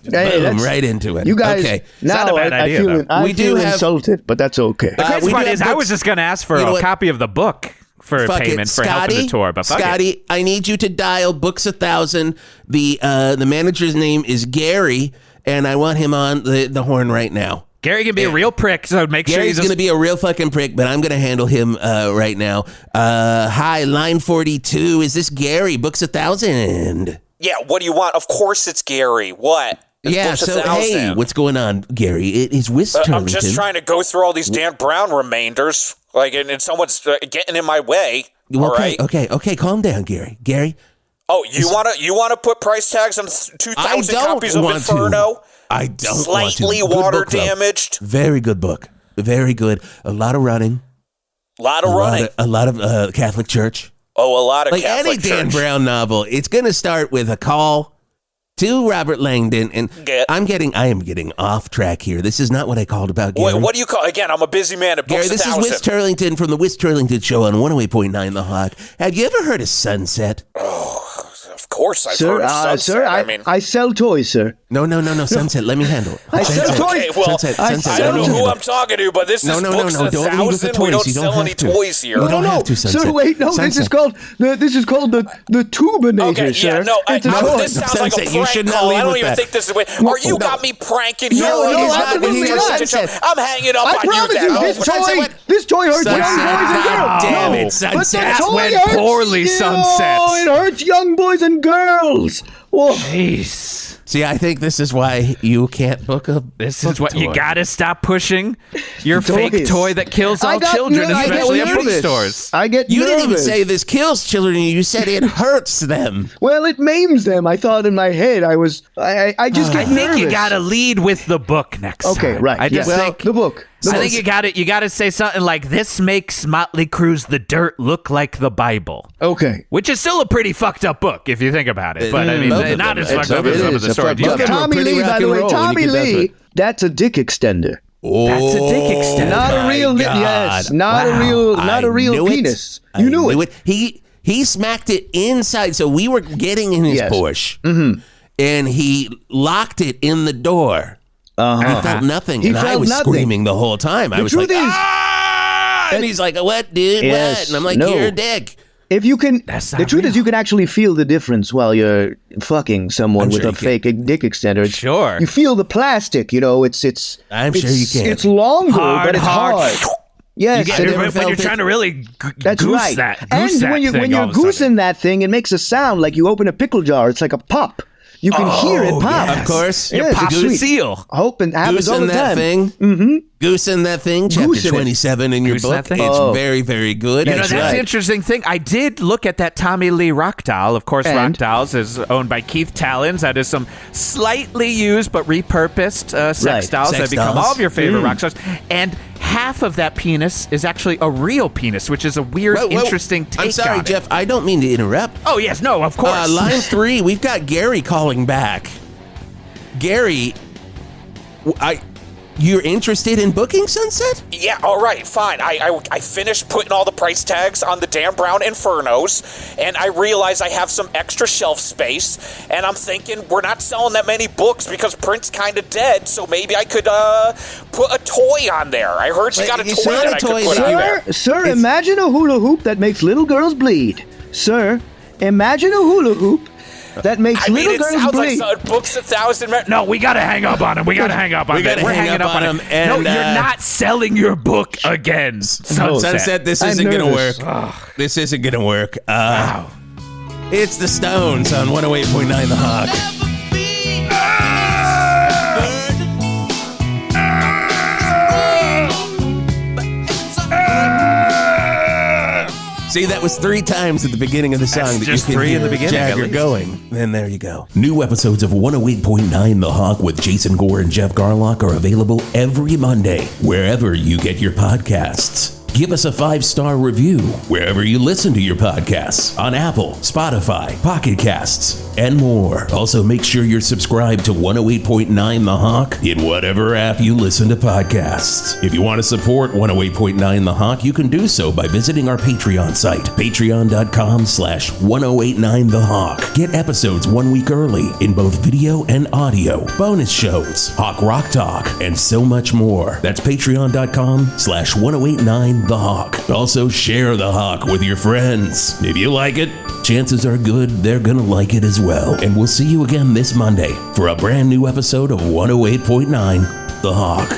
Boom, that's- right into it. You guys, Okay. not now a bad I idea, feel, though. I We do feel have- insulted, but that's okay. The crazy we do part have is, I books- was just going to ask for You know a what? copy of the book for Fuck payment it. for helping the tour. But fuck it. Scotty, I need you to dial Books 1,000. The manager's name is Gary, and I want him on the horn right now. Gary can be a real prick, so make sure Gary's he's going to be a real fucking prick, but I'm going to handle him right now. Hi, line 42. Is this Gary? Books 1,000. Yeah, what do you want? Of course it's Gary. What? It's Yeah, Books so 1,000. hey, what's going on, Gary? It is Whisp Turlington. I'm just trying to go through all these Dan Brown remainders, and someone's getting in my way. All right. Okay, calm down, Gary. Gary, Oh, you wanna put price tags on 2,000 don't copies of want Inferno? to. I don't Slightly want to. Good water book, though. damaged. Very good book. Very good. A lot of running. A lot of running. A lot of Catholic Church. A lot of Like Catholic any Dan Church. Brown novel, it's going to start with a call too, Robert Langdon. And Yeah. I am getting off track here. This is not what I called about, Gary. What do you call? Again, I'm a busy man at Gary, Books this is 1000. Whisp Turlington from the Whisp Turlington Show on 108.9 The Hawk. Have you ever heard of Sunset? Of course, I've Sir, heard of Sunset. sir, I I sell toys, sir. No, Sunset. Let me handle it. I sell Sunset. toys. Okay, well, Sunset, I Sunset, don't know let me who handle I'm it. talking to, but this is No, Books don't lead with the 1000. toys. We don't You don't sell have any to. toys here. You don't have to, Sir, Sunset. wait, no, Sunset. this is called the Tubinator, Okay, sir. yeah, no, It's a no, toy. this sounds like a Sunset, you should prank not call. lead I don't with even that. think this is. You got me pranking here. No, on this absolutely Whisp not. Turlington Show. I'm hanging up I on you promise then. you, Oh, this toy hurts young Sunset. boys and girls. Damn No, it, but Sunset. the That toy went hurts. poorly, Sunset. Oh, it hurts young boys and girls. Whoa. Jeez. See, I think this is why you can't book a This is what you toy. gotta stop pushing. Your Toys. fake toy that kills I all got children, ner- I get especially at nervous. bookstores. I get You nervous. didn't even say this kills children. You said it hurts them. Well, it maims them. I thought in my head I just get I think nervous. you gotta lead with the book next Okay, time. right. I just yes. think the book. I think you gotta say something like, "This makes Motley Crue's The Dirt look like the Bible," Okay. which is still a pretty fucked up book if you think about it. But I mean, both of not them. as fucked up It as some of is the a stories. fucked You up. Look at Tommy pretty Lee, rock by the and way, roll when you Tommy get down to Lee, it. that's a dick extender. That's a dick extender. Not a real, yes, not a real knew it. penis. You knew it. He smacked it inside. So we were getting in his Yes. Porsche, and he locked it in the door. I felt nothing, He and I felt was nothing. screaming the whole time. I was truth like, is- "Ah!" And he's like, "What, dude? Yes, What?" And I'm like, no. "You're a dick." If you can, That's the not truth is real. you can actually feel the difference while you're fucking someone I'm with sure a you can. fake dick extender. It's- Sure. You feel the plastic, you know, it's I'm sure you can. It's longer, Hard, but it's hard. hard. Yes. I never when felt you're it. trying to really That's goose right. that, and goose that when thing you're all of a sudden. goosing that thing, it makes a sound like you open a pickle jar. It's like a pop. You can hear it pop. Of course. Yeah, You it's pop the sweet. seal. I hope it happens all Goosing the that time. thing. Mm-hmm. Goosing that thing. Chapter Goosing it. 27 in your Goosing book. that thing. It's Oh. very, very good. You know, That's that's right. the interesting thing. I did look at that Tommy Lee rock doll. Of course, And? Rock Dolls is owned by Keith Talons. That is some slightly used but repurposed sex Right. dolls Sex that become dolls. all of your favorite rock stars. And half of that penis is actually a real penis, which is a weird, Whoa, whoa. interesting take I'm sorry, on it. Jeff. I don't mean to interrupt. Oh, yes. No, of course. Line 3, we've got Gary calling back. Gary, you're interested in booking Sunset? Yeah, all right, fine. I finished putting all the price tags on the Dan Brown Infernos, and I realized I have some extra shelf space, and I'm thinking we're not selling that many books because print's kind of dead, so maybe I could put a toy on there. I heard she got a It's toy not that a I toy, could put on sir. there. Sir, imagine a hula hoop that makes little girls bleed. Sir, imagine a hula hoop that makes I mean, little it girls sounds bleed. like Books 1000. No, we gotta hang up on him. We gotta hang up on him. gotta We're hang hanging up on him, No, and, you're not selling your book again. Sunset, this I'm isn't going to nervous. work. This isn't going to work. It's the Stones on 108.9 The Hawk. See, that was 3 times at the beginning of the song. That's that just you can 3 in hear the beginning, at Jagger least. going. Then there you go. New episodes of 108.9 The Hawk with Jason Gore and Jeff Garlock are available every Monday, wherever you get your podcasts. Give us a 5-star review wherever you listen to your podcasts on Apple, Spotify, Pocket Casts, and more. Also, make sure you're subscribed to 108.9 The Hawk in whatever app you listen to podcasts. If you want to support 108.9 The Hawk, you can do so by visiting our Patreon site, patreon.com/1089 The Hawk. Get episodes 1 week early in both video and audio, bonus shows, Hawk Rock Talk, and so much more. That's patreon.com/1089 The Hawk. Also, share The Hawk with your friends. If you like it, chances are good they're gonna like it as well. And we'll see you again this Monday for a brand new episode of 108.9 The Hawk.